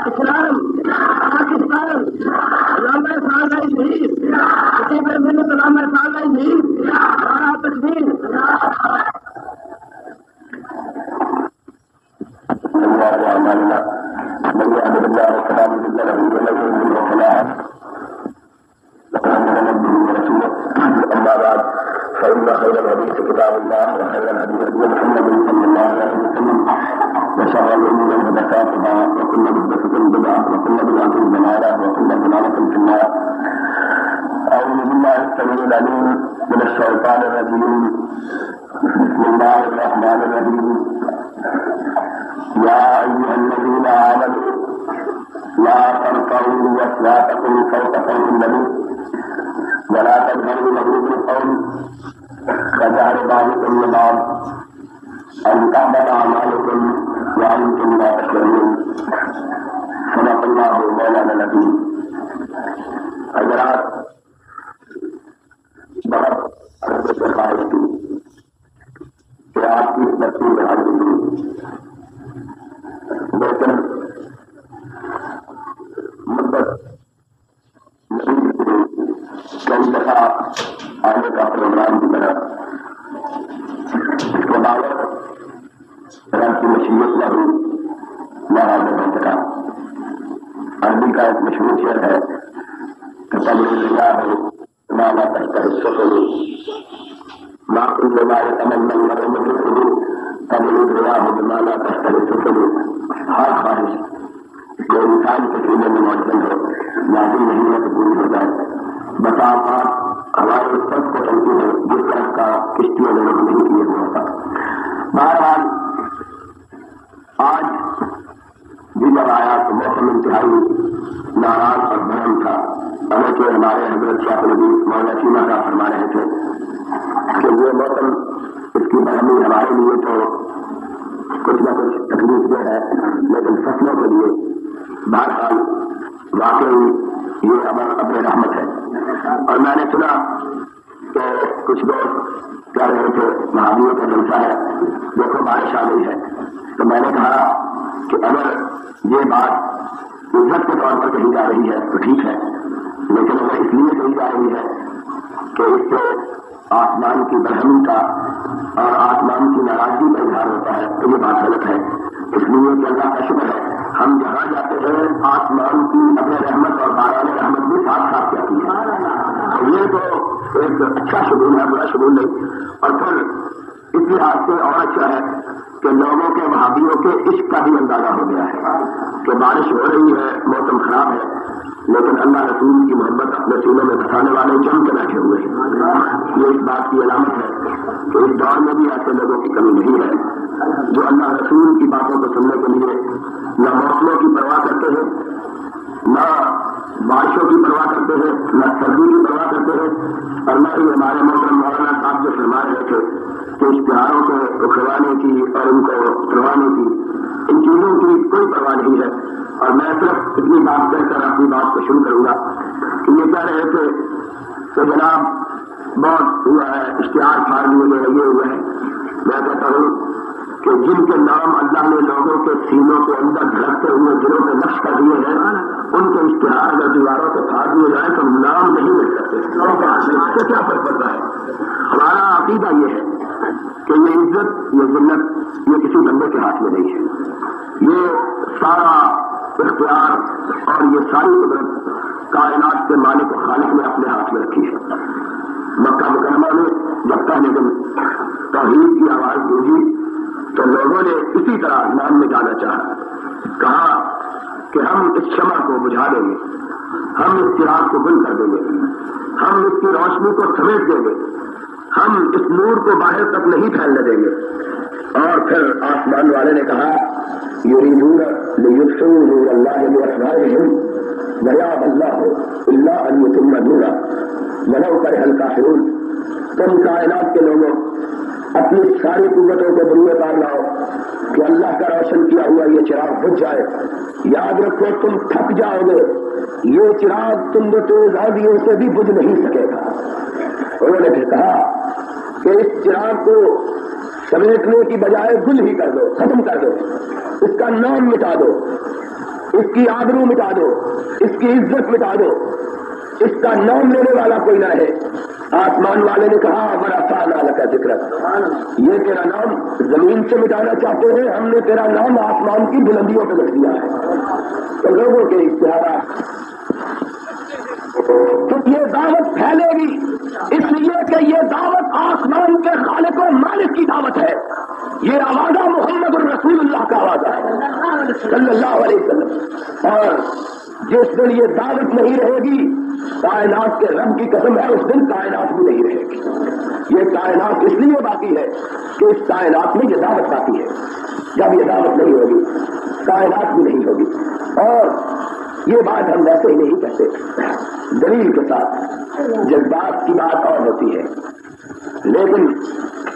اسلام پاکستان علامہ صاحب شہید خطیب ملت علامہ صاحب شہید نعرہ تکبیر أما بعد فإن خير الحديث كتاب الله وخير الهدي هدي محمد صلى الله عليه وسلم وشر الأمور محدثاتها وكل محدثة بدعة وكل بدعة ضلالة وكل ضلالة في النار. أعوذ بالله السميع العليم من الشيطان الرجيم. بسم الله الرحمن الرحيم. يا أيها الذين آمنوا لا ترفعوا أصواتكم فوق صوت النبي ولا تجهروا له بالقول كجهر بعضكم لبعض أن تعمل أعمالكم وأنتم لا تشعرون. صدق الله مولانا العظيم. حضرات بہت خواہش تھی کہ آپ کی بچی بڑھا دیں لیکن مدت کئی دفعہ آنے کا پروگرام کی طرح اس کے باوجود رب کی مشیت نہ ہوئی نہ حاضر ہو سکا. عربی کا ایک مشہور شعر ہے کہ قبر ریا ہو مالا تحت السفر ما كل ما يتمنى المرء من الحدود قبر ریا ہو مالا تحت السفر. ہر خواہش جو انسان کے سینے میں موجود ہو لازم نہیں ہے کہ پوری ہو جائے. بساطات ہمارے سب کو چلتی ہے جس طرح کا کشتیوں میں نہیں کیے ہوئے ہوتا. بہرحال آج بھی جب آیا تو موسم انتہائی ناراض اور برہم تھا. اگرچہ ہمارے حضرت شاہ نبی مولانا سیما کا فرما رہے تھے کہ یہ موسم اس کی برہمی ہمارے لیے تو کچھ نہ کچھ تکلیف دہ ہے لیکن فصلوں کے لیے بہرحال واقعی یہ اپنے رحمت ہے. اور میں نے سنا کہ کچھ لوگ کہہ رہے تھے مہاویوں کا جلسہ ہے دیکھو بارش آ گئی ہے. تو میں نے کہا کہ اگر یہ بات عزت کے طور پر کہی جا رہی ہے تو ٹھیک ہے لیکن اگر اس لیے کہی جا رہی ہے کہ اس سے آسمان کی برہمی کا اور آسمان کی ناراضگی کا اظہار ہوتا ہے تو یہ بات غلط ہے. اس لیے کہ اللہ کا شکر ہے ہم جہاں جاتے ہیں آسمان کی اپنے رحمت اور باران رحمت بھی ساتھ ساتھ جاتی ہے. یہ تو ایک اچھا شگون ہے برا شگون نہیں. اور پھر اس لحاظ سے اور اچھا ہے کہ لوگوں کے وہابیوں کے عشق کا بھی اندازہ ہو گیا ہے کہ بارش ہو رہی ہے موسم خراب ہے لیکن اللہ رسول کی محبت اپنے سینوں میں بسانے والے جم کے بیٹھے ہوئے ہیں. یہ اس بات کی علامت ہے کہ اس دور میں بھی ایسے لوگوں کی کمی نہیں ہے جو اللہ رسول کی باتوں کو سننے کے لیے نہ موسموں کی پرواہ کرتے ہیں نہ بارشوں کی پرواہ کرتے ہیں نہ سردی کی پرواہ کرتے ہیں اور نہ ہی ہمارے محترم مولانا صاحب جو فرما رہے تھے کہ اشتہاروں کو اکھڑوانے کی اور ان کو کروانے کی ان چیزوں کی کوئی پرواہ نہیں ہے. اور میں صرف اتنی بات کہہ کر اپنی بات کو شروع کروں گا کہ یہ کہہ رہے تھے کہ جناب بہت ہوا ہے اشتہار پھاڑ دیے گئے لگے ہوئے ہیں. میں کہتا ہوں کہ جن کے نام اللہ نے لوگوں کے سینوں کے اندر دھڑکتے ہوئے دلوں میں نقش کر دیے ہیں ان کے اشتہار اگر دیواروں سے پھاڑ دیے جائیں تو نام نہیں مل سکتے. اس سے کیا فرق پڑتا ہے؟ ہمارا عقیدہ یہ ہے کہ یہ عزت یہ ذلت یہ کسی بندے کے ہاتھ میں نہیں ہے. یہ سارا اختیار اور یہ ساری قدرت کائنات کے مالک و خالق نے اپنے ہاتھ میں رکھی ہے. مکہ مکرمہ میں جب پہلے دن توحید کی آواز گونجی تو لوگوں نے اسی طرح نام نکالنا چاہا. کہا کہ ہم اس شمع کو بجھا دیں گے ہم اس چراغ کو گل کر دیں گے ہم اس کی روشنی کو سمیٹ دیں گے ہم اس نور کو باہر تک نہیں پھیلنے دیں گے. اور پھر آسمان والے نے کہا یریدون لیطفئوا نور اللہ بافواہہم ویأبی اللہ الا ان یتم نورہ ولو کرہ الکافرون. تم کائنات کے لوگوں اپنی ساری قوتوں کو بروئے پار لاؤ کہ اللہ کا روشن کیا ہوا یہ چراغ بجھ جائے. یاد رکھو تم تھک جاؤ گے یہ چراغ تم تو آدھیوں سے بھی بجھ نہیں سکے گا. انہوں نے پھر کہا کہ اس چراغ کو سمیٹنے کی بجائے گل ہی کر دو ختم کر دو اس کا نام مٹا دو. اس کی آبرو مٹا دو، اس کی عزت مٹا دو، اس کا نام لینے والا کوئی نہ ہے۔ آسمان والے نے کہا بڑا سال کا ذکر، یہ تیرا نام زمین سے مٹانا چاہتے ہیں، ہم نے تیرا نام آسمان کی بلندیوں پہ رکھ دیا ہے۔ تو لوگوں کے اشتہارات تو یہ دعوت پھیلے گی اس لیے کہ یہ دعوت آسمان کے خالق و مالک کی دعوت ہے، یہ آوازہ محمد الرسول اللہ کا آوازہ ہے صلی اللہ علیہ وسلم۔ اور جس دن یہ دعوت نہیں رہے گی، کائنات کے رب کی قسم ہے، اس دن کائنات بھی نہیں رہے گی۔ یہ کائنات اس لیے باقی ہے کہ اس کائنات میں یہ دعوت باقی ہے، جب یہ دعوت نہیں ہوگی کائنات بھی نہیں ہوگی۔ اور یہ بات ہم ویسے ہی نہیں کہتے، دلیل کے ساتھ۔ جذبات کی بات اور ہوتی ہے لیکن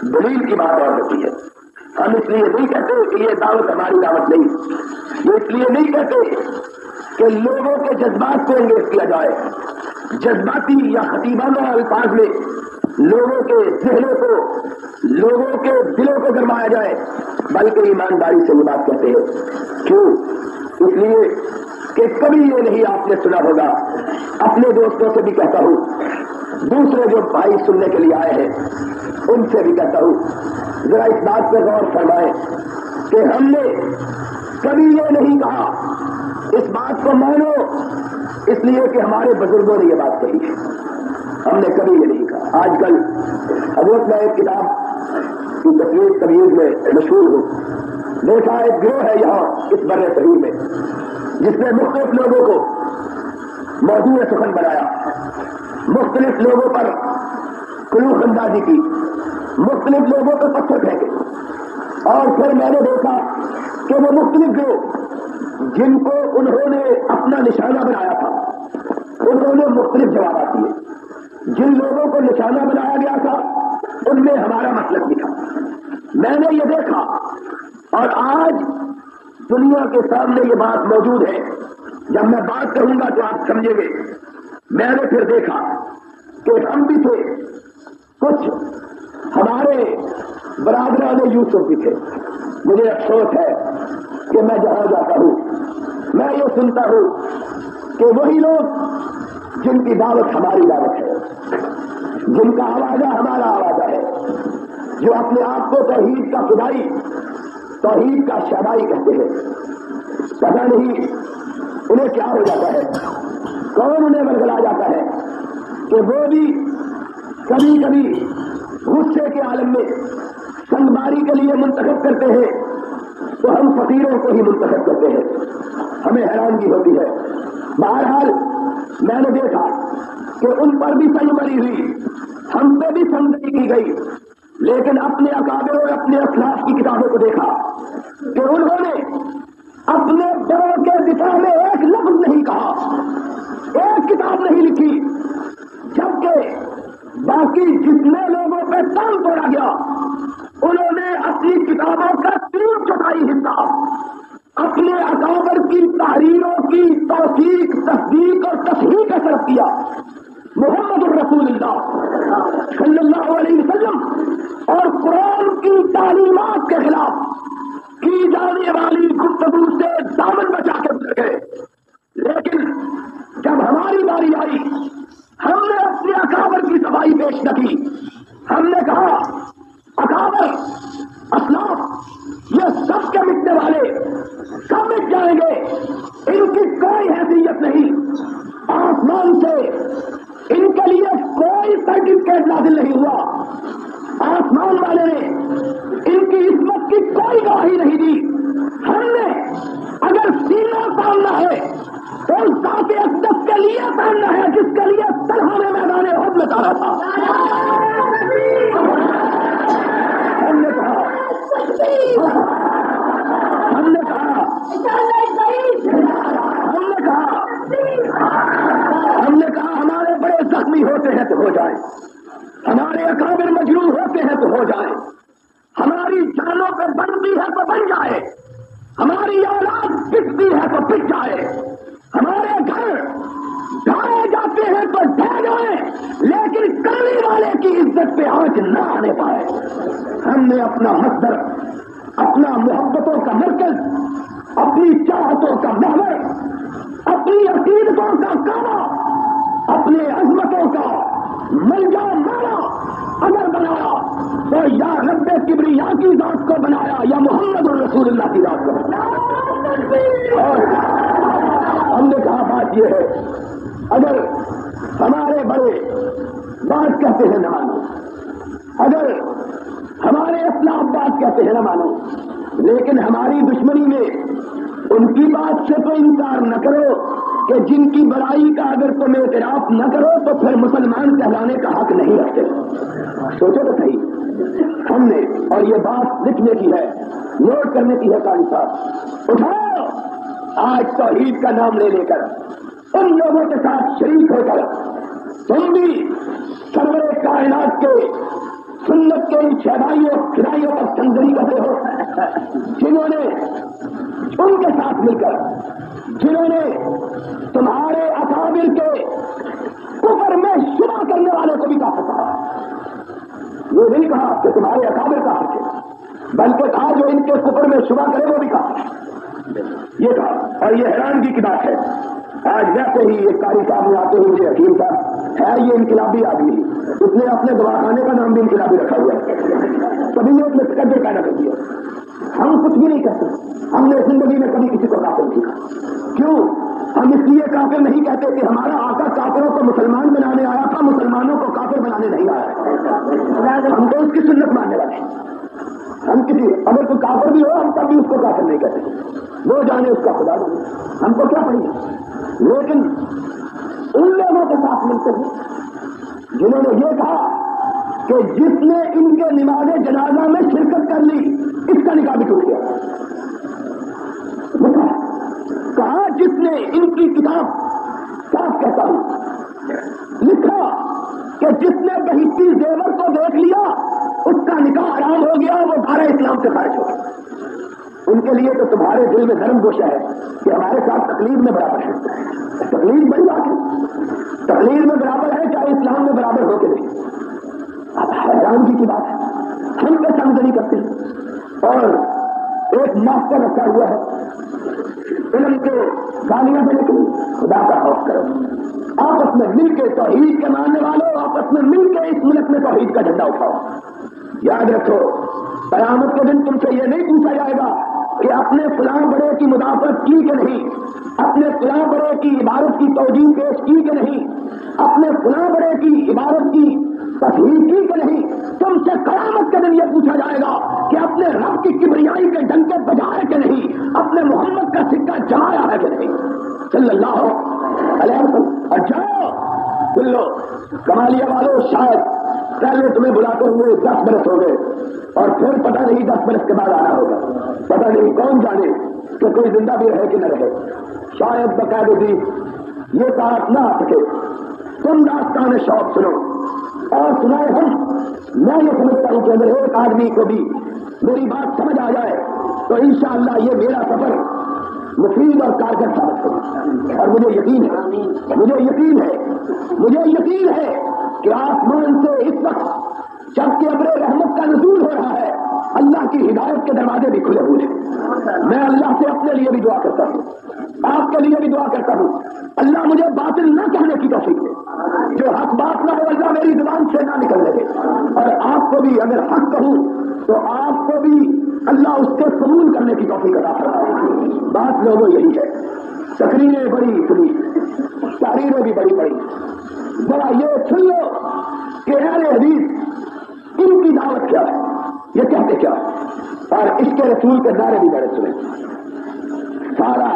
دلیل کی بات اور ہوتی ہے۔ ہم اس لیے نہیں کہتے کہ یہ دعوت ہماری دعوت نہیں، یہ اس لیے نہیں کہتے کہ لوگوں کے جذبات کو انگیز کیا جائے، جذباتی یا خطیبانہ الفاظ میں لوگوں کے ذہنوں کو، لوگوں کے دلوں کو گرمایا جائے، بلکہ ایمانداری سے یہ بات کہتے ہیں۔ کیوں؟ اس لیے کہ کبھی یہ نہیں آپ نے سنا ہوگا، اپنے دوستوں سے بھی کہتا ہوں، دوسرے جو بھائی سننے کے لیے آئے ہیں ان سے بھی کہتا ہوں، ذرا اس بات پہ غور فرمائیں کہ ہم نے کبھی یہ نہیں کہا اس بات کو مانو اس لیے کہ ہمارے بزرگوں نے یہ بات کہی ہے، ہم نے کبھی یہ نہیں کہا۔ آج کل حضرت میں ایک کتاب کی تصویر تمیز میں مشہور ہوں، دیکھا ایک گروہ ہے یہاں اس بر صغیر میں جس نے مختلف لوگوں کو موضوع سخن بنایا، مختلف لوگوں پر کلوخ اندازی کی، مختلف لوگوں پہ پتھر پھینکے، اور پھر میں نے دیکھا کہ وہ مختلف گروہ جن کو انہوں نے اپنا نشانہ بنایا تھا انہوں نے مختلف جوابات دیے۔ جن لوگوں کو نشانہ بنایا گیا تھا ان میں ہمارا مسلک بھی تھا۔ میں نے یہ دیکھا اور آج دنیا کے سامنے یہ بات موجود ہے، جب میں بات کروں گا تو آپ سمجھیں گے۔ میں نے پھر دیکھا کہ ہم بھی تھے، کچھ ہمارے برادران یوسف بھی تھے۔ مجھے افسوس ہے کہ میں جہاں جاتا ہوں میں یہ سنتا ہوں کہ وہی لوگ جن کی دعوت ہماری دعوت ہے، جن کا آوازہ ہمارا آوازہ ہے، جو اپنے آپ کو توحید کا خدائی، توحید کا شہدائی کہتے ہیں، پتہ نہیں انہیں کیا ہو جاتا ہے، کون انہیں ورگلا جاتا ہے کہ وہ بھی کبھی کبھی غصے کے عالم میں سنگماری کے لیے منتخب کرتے ہیں تو ہم فقیروں کو ہی منتخب کرتے ہیں، ہمیں حیرانگی ہوتی ہے۔ بہرحال میں نے دیکھا کہ ان پر بھی سنگمری ہوئی، ہم پہ بھی سنگمری کی گئی، لیکن اپنے اکابر اور اپنے اسلاف کی کتابوں کو دیکھا کہ انہوں نے اپنے بڑوں کے دفاع میں ایک لفظ نہیں کہا، ایک کتاب نہیں لکھی، جبکہ باقی جتنے لوگوں پہ تان توڑا گیا انہوں نے اپنی کتابوں کا 3/4 حصہ اپنے اکابر کی تحریروں کی توثیق، تصدیق اور تصحیح کا صرف کیا۔ محمد الرسول اللہ صلی اللہ علیہ وسلم اور قرآن کی تعلیمات کے خلاف کی جانے والی گفتگو سے دامن بچا کے گزر گئے، لیکن جب ہماری باری آئی ہم نے اپنے اکابر کی صفائی پیش نہ کی۔ ہم نے کہا اکابر، اسلاف، یہ سب کے مٹنے والے سب مٹ جائیں گے، ان کی کوئی حیثیت نہیں، آسمان سے ان کے لیے کوئی سرٹیفکیٹ نازل نہیں ہوا، آسمان والے نے ان کی عصمت کی کوئی گواہی نہیں دی۔ ہم نے اگر سینہ تاننا ہے تو اس ذات اقدس کے لیے تاننا ہے جس کے لیے طلحہ نے میدان احد میں تانا تھا۔ ہم نے کہا ہمارے بڑے زخمی ہوتے ہیں تو ہو جائیں، ہمارے اکابر مجروح ہوتے ہیں تو ہو جائیں، ہماری جانوں پہ بنتی ہے تو بن جائے، ہماری اولاد پٹتی ہے تو پٹ جائے، ہمارے گھر ڈھائے جاتے ہیں تو ڈھہ جائیں، لیکن کرنے والے کی عزت پہ آنچ نہ آنے پائے۔ ہم نے اپنا مصدر، اپنا محبتوں کا مرکز، اپنی چاہتوں کا محور اپنی عقیدتوں کا کعبہ، اپنے عظمتوں کا ملجا مانا اگر بنایا تو یا رب کبریا کی ذات کو بنایا یا محمد الرسول اللہ کی ذات کو بنایا۔ اور ہم نے کہا بات یہ ہے، اگر ہمارے بڑے بات کہتے ہیں نہ مانو، اگر ہمارے اسلاف بات کہتے ہیں نہ مانو، لیکن ہماری دشمنی میں ان کی بات سے تو انکار نہ کرو کہ جن کی بڑائی کا اگر تم اعتراف نہ کرو تو پھر مسلمان کہلانے کا حق نہیں رکھتے۔ سوچو تو صحیح، ہم نے اور یہ بات لکھنے کی ہے، نوٹ کرنے کی ہے قاری صاحب، اٹھاؤ آج توحید کا نام لے لے کر ان لوگوں کے ساتھ شریک ہو کر تم بھی سرور کائنات کے سنت کے ان شہدائیوں کھلائیوں پر سنگری کرتے ہو، جنہوں نے ان کے ساتھ مل کر، جنہوں نے تمہارے اکابر کے کفر میں شبہ کرنے والے کو بھی کافر کہا۔ یہ نہیں کہا کہ تمہارے اکابر کافر تھے، بلکہ کہا جو ان کے کفر میں شبہ کرے وہ بھی کافر ہے، یہ کہا۔ اور یہ حیرانگی کی بات ہے، آج ویسے ہی ایک قاری صاحب میں آتے ہوئے حکیم صاحب ہے، یہ انقلابی آدمی، اس نے اپنے دواخانے کا نام بھی انقلابی رکھا ہوا ہے، کبھی نے اپنے قدر پیدا کر دیا۔ ہم کچھ بھی نہیں کرتے، ہم نے زندگی میں کبھی کسی کو کافر نہیں کہا۔ کیوں؟ ہم اس لیے کافر نہیں کہتے کہ ہمارا آقا کافروں کو مسلمان بنانے آیا تھا، مسلمانوں کو کافر بنانے نہیں آیا۔ ہم تو اس کی سنت ماننے والے ہیں، ہم کسی اگر کوئی کافر بھی ہو ہم تب بھی اس کو کافر نہیں کہتے، وہ جانے اس کا خدا جانے، ہم کو کیا پڑی۔ لیکن ان لوگوں کے ساتھ ملتے ہیں جنہوں نے یہ کہا کہ جس نے ان کے نماز جنازہ میں شرکت کر لی اس کا نکاح بھی ٹوٹ گیا۔ کہا جس نے ان کی کتاب صاف کہتا ہوں لکھا کہ جس نے بہشتی زیور کو دیکھ لیا اس کا نکاح حرام ہو گیا، وہ دائرہ اسلام سے خارج ہو گیا۔ ان کے لیے تو تمہارے دل میں دھرم گوشہ ہے کہ ہمارے ساتھ تقلید میں برابر ہے، تقلید بڑی بات ہے، تقلید میں برابر ہے چاہے اسلام میں برابر ہو کے نہیں۔ اب حیرانگی کی بات ہے، ہم کا سمجھ نہیں کرتے، اور ایک ماسٹر رکھا ہوا ہے علم کے گالیاں دینے کے لیے، خدا کا خوف کرو، آپس میں مل کے توحید کے ماننے والوں آپس میں مل کے اس ملک میں توحید کا جھنڈا اٹھاؤ۔ یاد رکھو قیامت کے دن تم سے یہ نہیں پوچھا جائے گا کہ اپنے فلاں بڑے کی مدافعت کی کہ نہیں، اپنے فلاں بڑے کی عبارت کی توجیہ پیش کی کہ نہیں، اپنے فلاں بڑے کی عبارت کی تصحیح کی کہ نہیں، تم سے قیامت کے دن یہ پوچھا جائے گا کہ اپنے رب کی کبریائی کے ڈنکے بجائے کہ نہیں، اپنے محمد کا سکہ جمایا ہے کہ نہیں صلی اللہ علیہ وسلم۔ اور جاؤ سن لو کمالیہ والوں، شاید پہلے تمہیں بلاتے ہوئے 10 برس ہو گئے اور پھر پتہ نہیں 10 برس کے بعد آنا ہوگا، پتہ نہیں کون جانے کہ کوئی زندہ بھی رہے کہ نہ رہے، شاید باقاعدگی یہ بات نہ آ سکے۔ تم داستان شوق سنو اور سنائے ہم، میں یہ سمجھتا ہوں کہ اگر ایک آدمی کو بھی میری بات سمجھ آ جائے تو انشاءاللہ یہ میرا سفر مفید اور کارگر ثابت ہوگا۔ اور مجھے یقین ہے، مجھے یقین ہے کہ آسمان سے اس وقت جب کہ ابر رحمت کا نزول ہو رہا ہے اللہ کی ہدایت کے دروازے بھی کھلے ہوئے ہیں۔ میں اللہ سے اپنے لیے بھی دعا کرتا ہوں، آپ کے لیے بھی دعا کرتا ہوں، اللہ مجھے باطل نہ کہنے کی توفیق دے، جو حق بات نہ ہو اللہ میری زبان سے نہ نکلنے دے، اور آپ کو بھی اگر حق کہوں تو آپ کو بھی اللہ اس کے قبول کرنے کی توفیق عطا فرمائے۔ بات لوگوں یہی ہے، تقریریں بڑی سنی، تحریریں بھی بڑی پڑی، ذرا یہ سن لو کہ اہل حدیث ان کی دعوت کیا ہے، یہ کہتے کیا ہے، اور اس کے رسول کے نعرے بھی بڑے سنے۔ سارا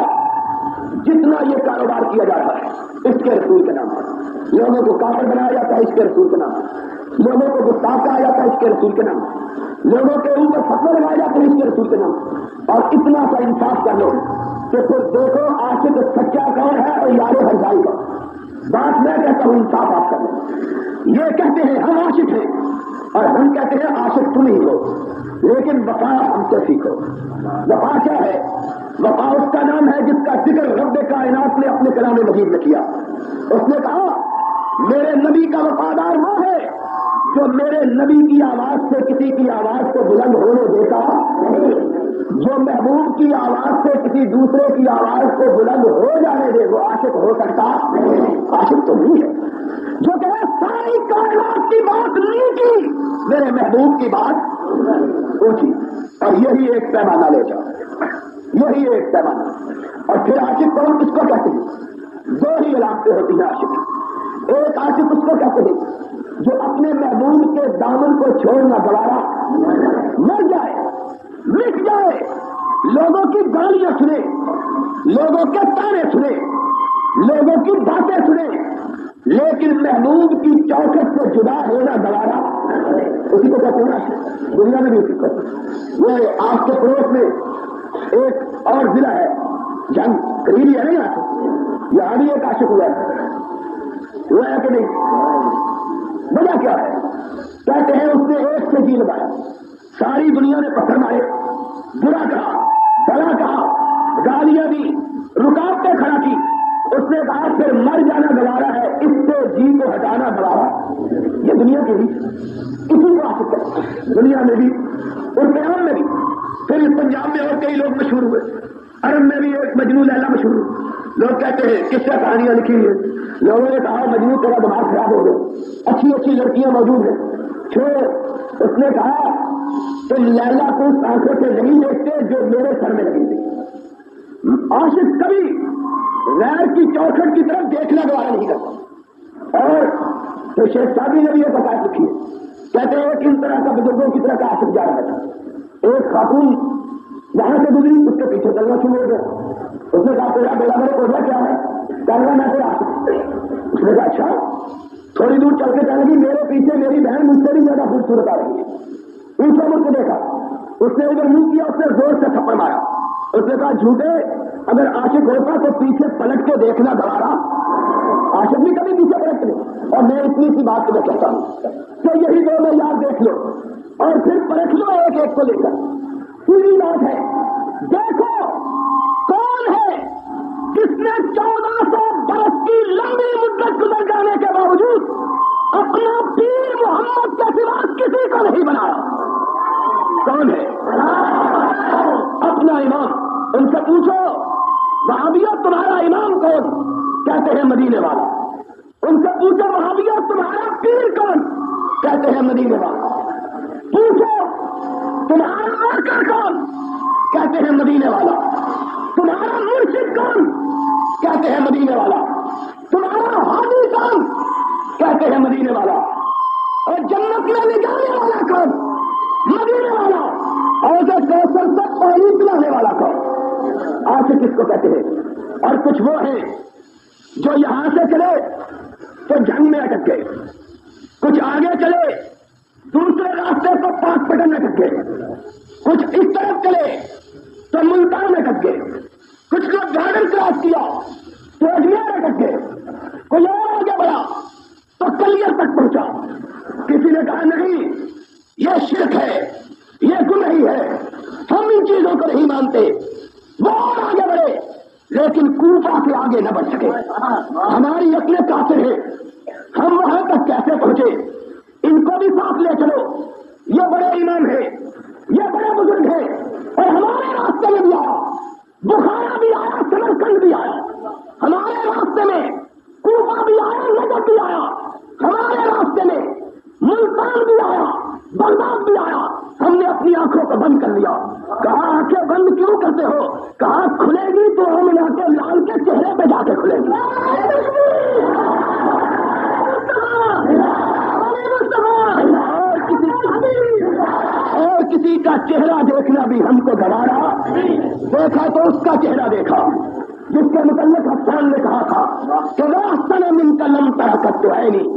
جتنا یہ کاروبار کیا جا رہا ہے اس کے رسول کے نام پر، لوگوں کو کافر بنایا جاتا ہے اس کے رسول کے نام پر، لوگوں کو گستاخ کہا جاتا ہے اس کے رسول کے نام پر، لوگوں کے اوپر فتوے لگائے جاتے ہیں اس کے رسول کے نام پر۔ اور اتنا سا انصاف کر لو کہ پھر دیکھو عاشق سچا کون ہے اور یار ہر جائی کا۔ بات میں کہتا ہوں انصاف آپ کر لیں، یہ کہتے ہیں ہم عاشق ہیں اور ہم کہتے ہیں عاشق تم ہی ہو، لیکن وفا ہم سے سیکھو۔ وفا کیا ہے؟ وفا اس کا نام ہے جس کا ذکر رب کائنات نے اپنے کلام مجید میں کیا۔ اس نے کہا میرے نبی کا وفادار وہ ہے جو میرے نبی کی آواز سے کسی کی آواز کو بلند ہونے دیتا نہیں، جو محبوب کی آواز سے کسی دوسرے کی آواز کو بلند ہو جانے دے وہ عاشق ہو سکتا؟ عاشق تو نہیں ہے جو کہے ساری کائنات کی بات نیچی، میرے محبوب کی بات اونچی، اور یہی ایک پیمانہ لے جاؤ، یہی ایک پیمانہ۔ اور پھر عاشق کون کس کو کہتے ہیں؟ دو ہی علامتیں ہوتی ہیں عاشق۔ ایک عاشق اس کو کہتے ہیں جو اپنے محبوب کے دامن کو چھوڑنا گوارا مر جائے، مٹ جائے، لوگوں کی گالیاں سنے، لوگوں کے تانے سنے، لوگوں کی باتیں سنے، لیکن محبوب کی چوکھٹ سے جدا ہونا گوارا، اسی کو کہتے ہیں دنیا میں بھی اسی کو۔ یہ آپ کے پڑوس میں ایک اور ضلع ہے جنگ قریبی ہے نا، یہاں سے یہاں بھی ایک عاشق ہوا ہے کہ نہیں؟ وجہ کیا ہے؟ کہتے ہیں اس نے ایک سے جی لگایا، ساری دنیا نے پتھر مارے، برا کہا، بڑا کہا، گالیاں دی، رکاوٹیں کھڑا کی، اس نے کہا پھر مر جانا گوارا ہے، اس سے جی کو ہٹانا گوارا۔ یہ دنیا کی بھی اسی کو عاشق ہے، دنیا میں بھی اور قیام میں بھی۔ پھر پنجاب میں اور کئی لوگ مشہور ہوئے، عرب میں بھی ایک مجنون لیلا مشہور ہوئے۔ لوگ کہتے ہیں قصہ کہانیاں لکھی ہیں، لوگوں نے کہا مجنون تیرا دماغ خراب ہو گیا، اچھی اچھی لڑکیاں موجود ہیں، چھوڑ۔ اس نے کہا تم لیلا کو اس آنکھوں سے نہیں دیکھتے جو میرے سر میں لگی تھی۔ عاشق کبھی غیر کی چوکھٹ کی طرف دیکھنا گوارا نہیں کرتا۔ اور تو شیخ صاحب نے بھی یہ بات لکھی ہے، کہتے ہیں کہ اس طرح کا بزرگوں کی طرح کا عاشق جا رہا تھا، ایک خاتون یہاں سے گزری، اس کے پیچھے چلنا شروع ہو گیا۔ اس نے کہا تیرا بیڑا میرے کوڈا کیا ہے؟ کہنا میں تیرا عاشق۔ اس نے کہا اچھا۔ تھوڑی دور چل کے کہنے لگی میرے پیچھے میری بہن مجھ سے بھی زیادہ خوبصورت آ رہی ہے۔ پیچھے مجھ کو دیکھا، اس نے ادھر منہ کیا، اس نے زور سے تھپڑ مارا۔ اس نے کہا جھوٹے، اگر عاشق ہوتا تو پیچھے پلٹ کے دیکھنا گوارا، عاشق بھی کبھی پیچھے پلٹ نہیں۔ اور میں اتنی سی بات تمہیں کہتا ہوں کہ یہی دو میں یاد دیکھ لو اور پھر پلٹ لو ایک ایک کو لے کر۔ سیدھی بات ہے، دیکھو کون ہے جس نے 1400 برس کی لمبی مدت گزر جانے کے باوجود اپنا پیر محمد کے سوا کسی کو نہیں بنایا؟ کون ہے؟ اپنا امام۔ ان سے پوچھو وہابیہ تمہارا امام کون؟ کہتے ہیں مدینے والا۔ ان سے پوچھو وہابیہ تمہارا پیر کون؟ کہتے ہیں مدینے والا۔ پوچھو تمہارا مرکز کون؟ کہتے ہیں مدینے والا۔ تمہارا مرشد کون؟ کہتے ہیں مدینے والا۔ تمہارا حامی کون؟ کہتے ہیں مدینے والا۔ اور جنت میں لے جانے والا کون؟ مدینے والا۔ اور جو کوثر سے پانی پلانے والا کون؟ عاشق کس کو کہتے ہیں؟ اور کچھ وہ ہیں جو یہاں سے چلے تو جنگ میں اٹک گئے، کچھ آگے چلے دوسرے راستے کو پاک پٹن میں اٹک گئے، کچھ اس طرف چلے تو ملتان میں اٹک گئے، کچھ لوگ گارڈن کراس کیا تو اجمیر میں اٹک گئے، کوئی اور آگے بڑھا تو کلیئر تک پہنچا۔ کسی نے کہا نہیں یہ شرک ہے، یہ گناہی ہے، ہم ان چیزوں کو نہیں مانتے۔ وہ اور آگے بڑھے لیکن کوفہ سے آگے نہ بڑھ سکے۔ ہماری عقلیں کافر ہیں، ہم وہاں تک کیسے پہنچے؟ ان کو بھی ساتھ لے چلو، یہ بڑے امام ہیں، یہ بڑے بزرگ ہیں، اور ہمارے راستے میں بھی آیا، بخارا بھی آیا، سمرقند بھی آیا، ہمارے راستے میں کوفہ بھی آیا، نجف بھی آیا، ہمارے راستے میں ملتان بھی آیا، بغداد بھی آیا۔ ہم نے اپنی آنکھوں کو بند کر لیا۔ کہا آنکھیں بند کیوں کرتے ہو؟ کہا کھلے گی تو ہم یہاں کے لال کے چہرے پہ جا کے کھلے گی۔ اور کسی کا چہرہ دیکھنا بھی ہم کو گوارا۔ دیکھا تو اس کا چہرہ دیکھا جس کے متعلق حسان نے کہا تھا کہ راستہ من کلم ترکت تو ہے نہیں،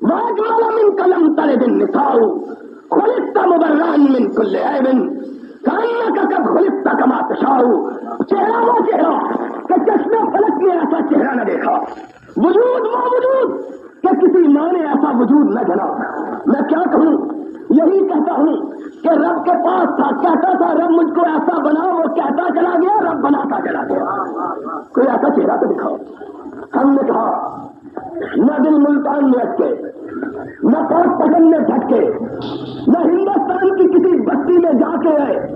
واجمل من کلم تر دن نساؤ، خلقت مبرئا من کل عیب کانک قد خلقت کما تشاء۔ چہرہ وہ چہرہ کہ چشمے فلک نے ایسا چہرہ نہ دیکھا، وجود وہ وجود کہ کسی ماں نے ایسا وجود نہ جنا۔ میں کیا کہوں؟ یہی کہتا ہوں کہ رب کے پاس تھا، کہتا تھا رب مجھ کو ایسا بنا، وہ کہتا چلا گیا، رب بناتا چلا گیا۔ کوئی ایسا چہرہ تو دکھاؤ۔ ہم نے کہا نہ دل ملتان میں اٹکے، نہ پاک پٹن میں جھٹکے، نہ ہندوستان کی کسی بستی میں جا کے آئے،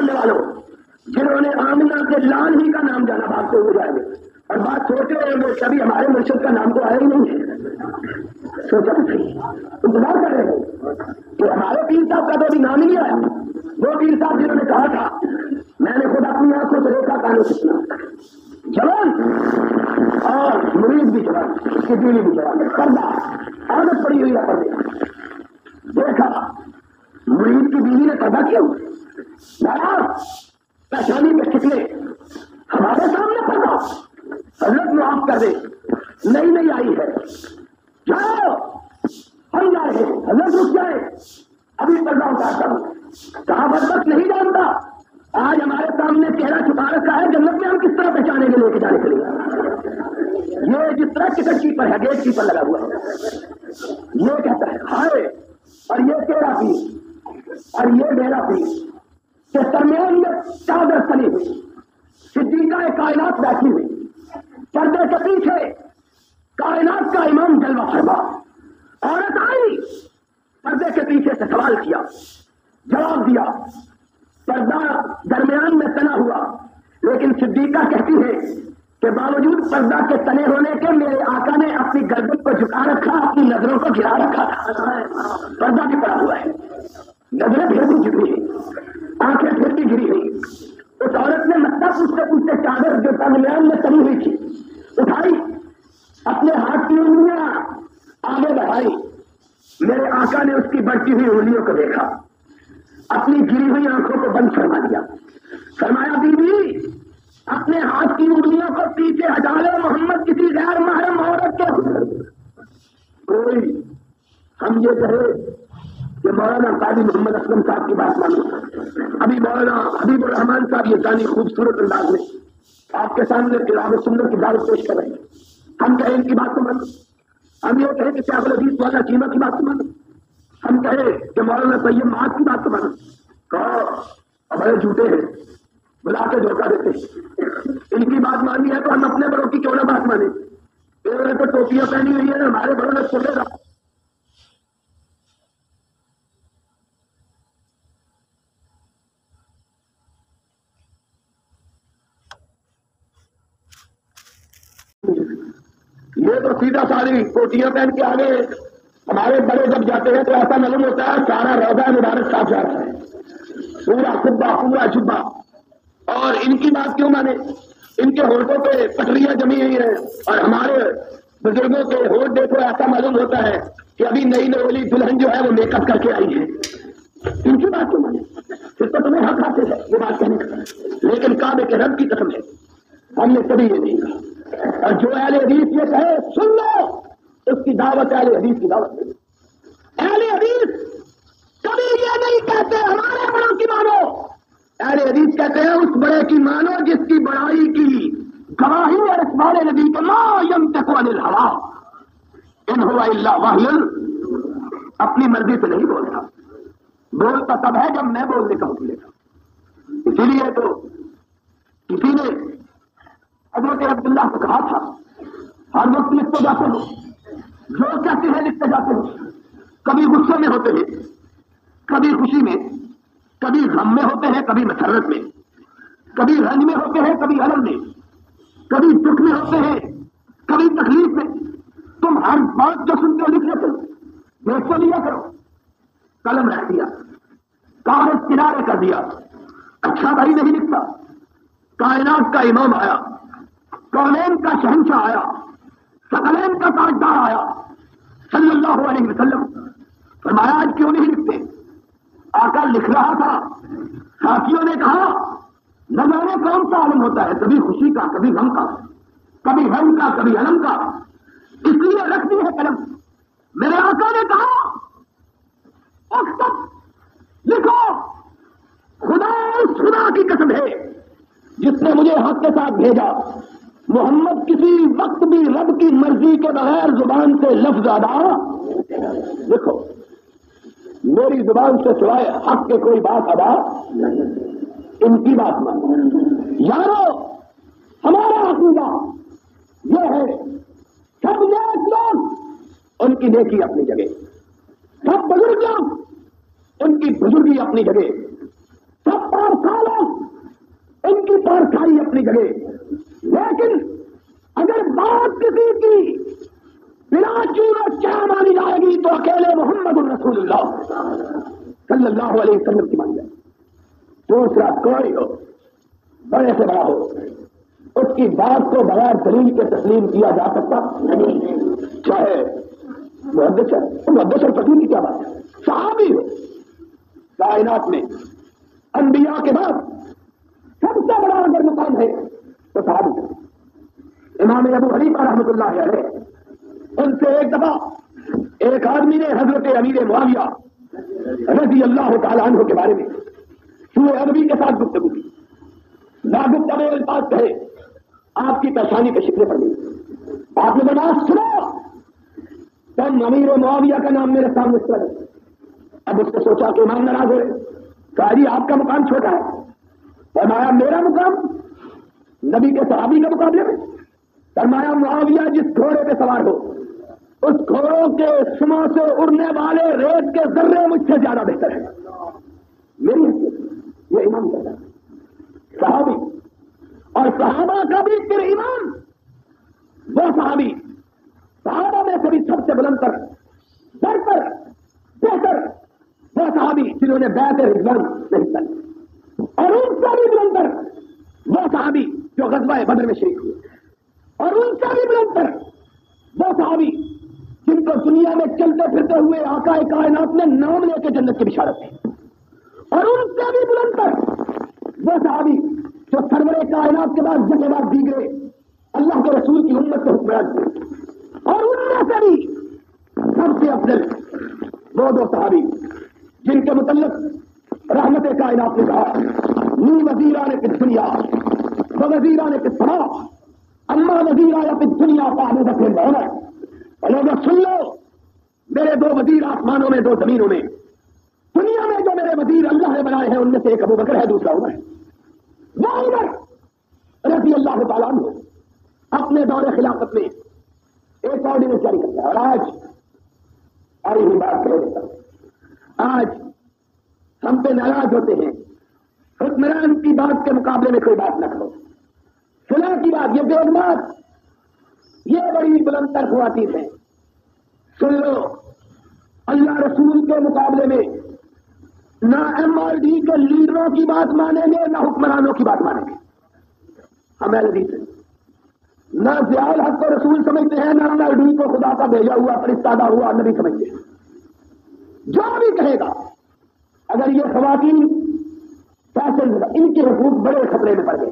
ماننے والوں جنہوں نے آمنہ کے لال ہی کا نام جانا بھاگتے ہوئے جائیں گے اور بات سوچ رہے ہیں کبھی ہمارے مرشد کا نام تو آیا ہی نہیں ہے. سوچا کہ انتظار کر رہے ہیں کہ ہمارے پیر صاحب کا تو ابھی نام ہی نہیں آیا. وہ پیر صاحب جنہوں نے کہا تھا میں نے خود اپنی آنکھوں سے دیکھا کانوں سے سنا, جوان اور مرید بھی جوان, اس کی بیوی بھی جوان, پردہ عادت پڑی ہوئی ہے پردے. دیکھا مرید کی بیوی نے پردہ کیا ناراض پہچانی کے شکلے ہمارے سامنے پردہ, حضرت معاف کر دے نہیں آئی ہے, جاؤ ہم جا رہے ہیں. حضرت رک جائے ابھی پردہ اتارتا ہوں. کہا بدبخت نہیں جانتا آج ہمارے سامنے چہرہ چھپا رکھا ہے, جنت میں ہم کس طرح پہچانیں گے لے کے جانے کے لیے. یہ جس طرح ٹکٹ کیپر ہے گیٹ کیپر لگا ہوا ہے, یہ کہتا ہے ہائے اور یہ تیرا پیس اور یہ میرا پیس کہ درمیان میں چادر تلی ہوئی صدیقہ کائنات بیٹھی ہوئی, پردے کے پیچھے کائنات کا امام جلوہ فرما. عورت آئی پردے کے پیچھے سے سوال کیا, جواب دیا, پردہ درمیان میں تنا ہوا, لیکن صدیقہ کہتی ہے کہ باوجود پردہ کے تنے ہونے کے میرے آقا نے اپنی گردن کو جھکا رکھا, اپنی نظروں کو گرا رکھا تھا. پردہ بھی پڑا ہوا ہے, نظریں پھر بھی جھکی ہوئی, آنکھیں پھر بھی گری ہوئی. اس عورت نے مطلب پوچھتے چادر جو درمیان میں تنی ہوئی تھی اٹھائی, اپنے ہاتھ کی انگلیاں آگے بڑھائی. میرے آقا نے اس کی بڑھتی ہوئی انگلیوں کو دیکھا, اپنی گری ہوئی آنکھوں کو بند فرما دیا. فرمایا بی بی اپنے ہاتھ کی انگلیوں کو پیچھے ہٹا لو, محمد کسی غیر محرم عورت کے. کوئی ہم یہ کہے کہ مولانا قاضی محمد اسلم صاحب کی بات مانو, ابھی مولانا حبیب الرحمان صاحب یہ جانی خوبصورت انداز میں آپ کے سامنے کتاب سندر کی دعوت پیش کر رہے ہیں. ہم کہیں ان کی بات کو مانو, ہم یہ کہیں کہ شیخ الحدیث والا چیمہ کی بات کو مانو, ہم کہیں کہ مولانا طیب معاذ کی بات کو مانو. کہو بڑے جھوٹے ہیں, بلا کے دھوکہ دیتے ہیں. ان کی بات مانی ہے تو ہم اپنے بڑوں کی کیوں نہ بات مانیں. انہوں نے تو ٹوپیاں پہنی ہوئی ہیں, ہمارے بڑوں نے چھوٹے گا. یہ تو سیدھا ساری کوٹیاں پہن کے آگے. ہمارے بڑے جب جاتے ہیں تو ایسا معلوم ہوتا ہے سارا روزہ مبارک صاف جا رہا ہے, پورا خبا پورا جبا. اور ان کی بات کیوں مانے, ان کے ہونٹوں پہ پٹریاں جمی ہوئی ہیں, اور ہمارے بزرگوں کے ہونٹ دیکھو ایسا معلوم ہوتا ہے کہ ابھی نئی نولی دلہن جو ہے وہ میک اپ کر کے آئی ہے. ان کی بات کیوں مانے, پھر تو تمہیں حق حاصل ہے یہ بات کہنے کا, لیکن کعبے کے رب کی قسم ہے ہم نے کبھی یہ نہیں کہا. اور جو اہل حدیث یہ کہے سن لو, اس کی دعوت اہل حدیث کی دعوت ہے. اہل حدیث کبھی یہ نہیں کہتے ہمارے بڑوں کی مانو, اہل حدیث کہتے ہیں اس بڑے کی مانو جس کی بڑائی کی گواہی اور اخبار نبی کو لا ينطق عن الهوى ان هو الا وحی, اپنی مرضی سے نہیں بولتا, بولتا تب ہے جب میں بولنے کا حکم دیتا. اسی لیے تو کسی نے حضرت عبداللہ سے کہا تھا ہر وقت لکھتے جاتے ہو, جو کہتے ہیں لکھتے جاتے ہو. کبھی غصے میں ہوتے ہیں, کبھی خوشی میں, کبھی غم میں ہوتے ہیں, کبھی مسرت میں, کبھی رنج میں ہوتے ہیں, کبھی الم میں, کبھی دکھ میں ہوتے ہیں, کبھی تکلیف میں. تم ہر بات جو سنتے ہو لکھ لیتے ہو, دیکھ لیا کرو. قلم رکھ دیا, کاغذ کنارے کر دیا, اچھا بھائی نہیں لکھتا. کائنات کا امام آیا, کونین کا شہنشاہ آیا, ثقلین کا تاجدار آیا صلی اللہ علیہ وسلم. فرمایا آج کیوں نہیں لکھتے؟ آقا لکھ رہا تھا, ساتھیوں نے کہا نہ جانے کون سا عالم ہوتا ہے, کبھی خوشی کا, کبھی غم کا, کبھی غم کا, کبھی علم کا, اس لیے رکھ دی ہے قلم. میرے آقا نے کہا اکتب لکھو, خدا اس خدا کی قسم ہے جس نے مجھے حق کے ساتھ بھیجا, محمد کسی وقت بھی رب کی مرضی کے بغیر زبان سے لفظ ادا. دیکھو میری زبان سے سوائے حق کے کوئی بات ادا, ان کی بات مانو. یارو ہمارا عقیدہ یہ ہے سب نیک لوگ ان کی نیکی اپنی جگہ, سب بزرگ لوگ ان کی بزرگی اپنی جگہ, سب پارسا لوگ، ان کی پارسائی اپنی جگہ، لیکن اگر بات کسی کی بلا چون اور کیا مانی جائے گی تو اکیلے محمد الرسول اللہ صلی اللہ علیہ وسلم کی مانی جائے گی۔ دوسرا کوئی ہو، بڑے سے بڑا ہو، اس کی بات کو بغیر دلیل کے تسلیم کیا جا سکتا نہیں، چاہے محدث اور فقیر کی کیا بات ہے، صحابی ہو۔ کائنات میں انبیاء کے بعد سب سے بڑا اگر مقام ہے تو صحابی ہے۔ امام ابو حنیفہ رحمۃ اللہ علیہ، ان سے ایک دفعہ ایک آدمی نے حضرت امیر معاویہ رضی اللہ تعالیٰ عنہ کے بارے میں سوء ادبی کے ساتھ گفتگو کی، ناگفتگو الفاظ کہے، آپ کی پریشانی کے شکنے پر گئی۔ آپ نے بنا سنو، تم امیر معاویہ کا نام میرے سامنے سن۔ اب اس نے سوچا کہ امام ناراض ہوئے، کہا جی آپ کا مقام چھوٹا ہے، فرمایا میرا مقام نبی کے صحابی کے مقابلے میں، فرمایا معاویہ جس گھوڑے پہ سوار ہو اس گھوڑوں کے سموں سے اڑنے والے ریت کے ذرے مجھ سے زیادہ بہتر ہے۔ میری حیثیت یہ امام کہتا ہے، صحابی اور صحابہ کا بھی پھر امام وہ صحابی، صحابہ میں سے بھی سب سے بلند تر، برتر، بہتر وہ صحابی جنہوں نے بیعت رضوان میں حصہ لیا، اور ان سے بھی بلند تر وہ صحابی جو غزوہ بدر میں شریک ہوئے، اور ان سے بھی بلند تر وہ صحابی جن کو دنیا میں چلتے پھرتے ہوئے آقا کائنات نے نام لے کے جنت کی بشارت دی، اور ان سے بھی بلند تر وہ صحابی جو سرور کائنات کے بعد جگہ بعد دیگرے اللہ کے رسول کی امت سے حکمران تھے، اور ان میں سے بھی سب سے افضل وہ دو صحابی جن کے متعلق رحمت کائنات نے کہا نی وزیران فی الدنیا و وزیران فی السماء اما وزیران فی الدنیا فاحمد فی العمر۔ اور لوگوں سن لو، میرے دو وزیر آسمانوں میں دو زمینوں میں، دنیا میں جو میرے وزیر اللہ نے بنائے ہیں ان میں سے ایک ابو بکر ہے، دوسرا عمر ہے۔ وہ عمر رضی اللہ تعالیٰ عنہ اپنے دور خلافت میں ایک آرڈیننس جاری کرتا ہے، اور آج آئی ہوئی بات کہہ دیتا ہوں، آج ہم پہ ناراض ہوتے ہیں، حکمران کی بات کے مقابلے میں کوئی بات نہ کرو، فلاں کی بات، یہ بے بات، یہ بڑی بلند تر خواتین ہے۔ سن لو، اللہ رسول کے مقابلے میں نہ ایم آر ڈی کے لیڈروں کی بات مانیں گے نہ حکمرانوں کی بات مانیں گے، ہم اہل حدیث ہیں، نہ ضیاء الحق کو رسول سمجھتے ہیں نہ ایم آر ڈی کو خدا کا بھیجا ہوا فرستادہ ہوا نبی سمجھتے ہیں۔ جو بھی کہے گا اگر یہ خواتین فیشن، ان کے حقوق بڑے خطرے میں پڑ گئے،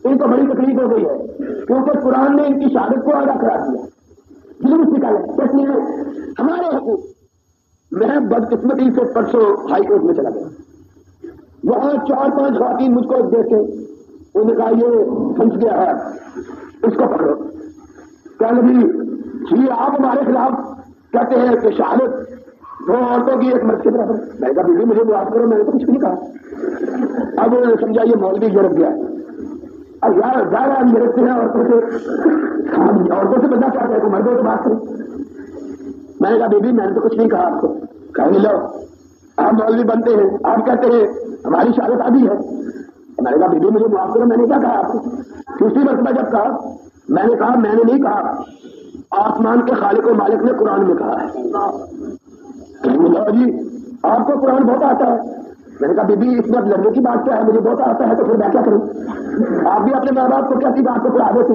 ان کو بڑی تکلیف ہو گئی ہے کیونکہ قرآن نے ان کی شہادت کو ادا کرا دیا، جلوس نکالے، اس لیے ہمارے حقوق۔ میں بدقسمتی سے پرسوں ہائی کورٹ میں چلا گیا، وہاں 4-5 خواتین مجھ کو دیکھ کے انہوں نے کہا یہ پھنس گیا ہے، اس کو پکڑو۔ کہنے لگی جی آپ ہمارے خلاف کہتے ہیں کہ شہادت دو عورتوں کی ایک مرد کے برابر۔ میں نے کہا بیوی مجھے معاف کرو، میں نے تو کچھ نہیں کہا۔ اب انہوں نے سمجھا یہ مولوی گرفت گیا ہے، اب یار زیادہ ہم گرفتے ہیں عورتوں سے بندہ چاہتا ہے تو مردوں سے بات کریں۔ میں نے کہا بیوی میں نے تو کچھ نہیں کہا آپ کو۔ کہیں لو آپ مولوی بنتے ہیں، آپ کہتے ہیں ہماری شہادت آدھی ہے۔ میں نے کہا بیوی مجھے معاف کرو، میں نے کیا کہا آپ کو؟ دوسری مرتبہ جب کہا میں نے کہا میں نے نہیں کہا، آسمان کے خالق و مالک نے قرآن میں کہا ہے۔ جی آپ کو قرآن بہت آتا ہے۔ میں نے کہا بیوی اس میں اب لڑنے کی بات کیا ہے، مجھے بہت آتا ہے تو پھر میں کیا کروں؟ آپ بھی اپنے ماں باپ کو کیسی بات کو پڑھا دیتے،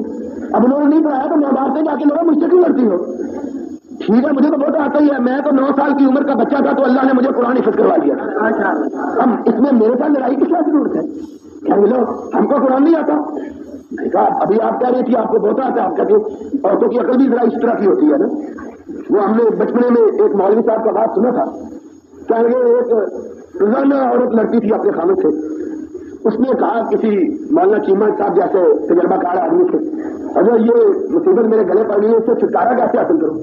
اب انہوں نے نہیں پڑھایا تو ماں باپ سے جا کے لوگ مجھ سے کیوں لڑتی ہو؟ ٹھیک ہے مجھے تو بہت آتا ہی ہے، میں تو 9 سال کی عمر کا بچہ تھا تو اللہ نے مجھے قرآن حفظ کروا دیا، اب اس میں میرے ساتھ لڑائی کی کیا ضرورت ہے؟ کیا لو ہم کو قرآن نہیں آتا؟ میں نے کہا ابھی آپ کہہ رہی تھی آپ کو بہت آتا ہے، آپ کہتے عورتوں کی عقل بھی ذرا اس طرح کی ہوتی ہے نا۔ وہ ہم نے بچپنے میں ایک مولوی صاحب کا بات سنا تھا، کہہ رہے ایک روزانہ عورت لڑتی تھی اپنے خامد سے، اس نے کہا کسی مولانا چیمہ صاحب جیسے تجربہ کار آدمی سے اگر یہ مصیبت میرے گلے پڑ گئی ہے اس سے چھٹکارا کیسے حاصل کروں؟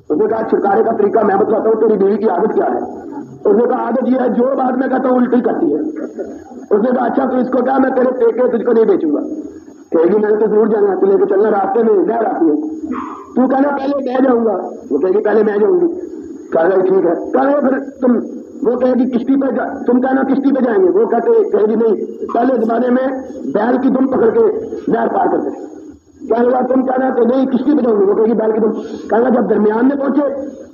اس نے کہا چھٹکارے کا طریقہ میں بتاتا ہوں، تیری بیوی کی عادت کیا ہے؟ اس نے کہا عادت یہ ہے جو بات میں کہتا ہوں الٹی کرتی ہے۔ اس نے کہا اچھا تو اس کو کیا میں تیرے پیکے تجھ کو نہیں بیچوں گا؟ کہے گی میں نے تو ضرور جانا ہے، تو لے کے چلنا، راستے میں نہر آتی ہے، تو کہنا پہلے میں جاؤں گا، وہ کہے گی پہلے میں جاؤں گی، کہا ٹھیک ہے، کہا پھر تم وہ کہے گی کشتی پہ تم کہنا کشتی پہ جائیں گے، وہ کہے گی نہیں، پہلے زمانے میں بیل کی دم پکڑ کے نہر پار کرتے تھے، کہنے لگا تم کہنا کہ نہیں کشتی پہ جاؤں گے، وہ کہے گی بیل کی دم، کہنا جب درمیان میں پہنچے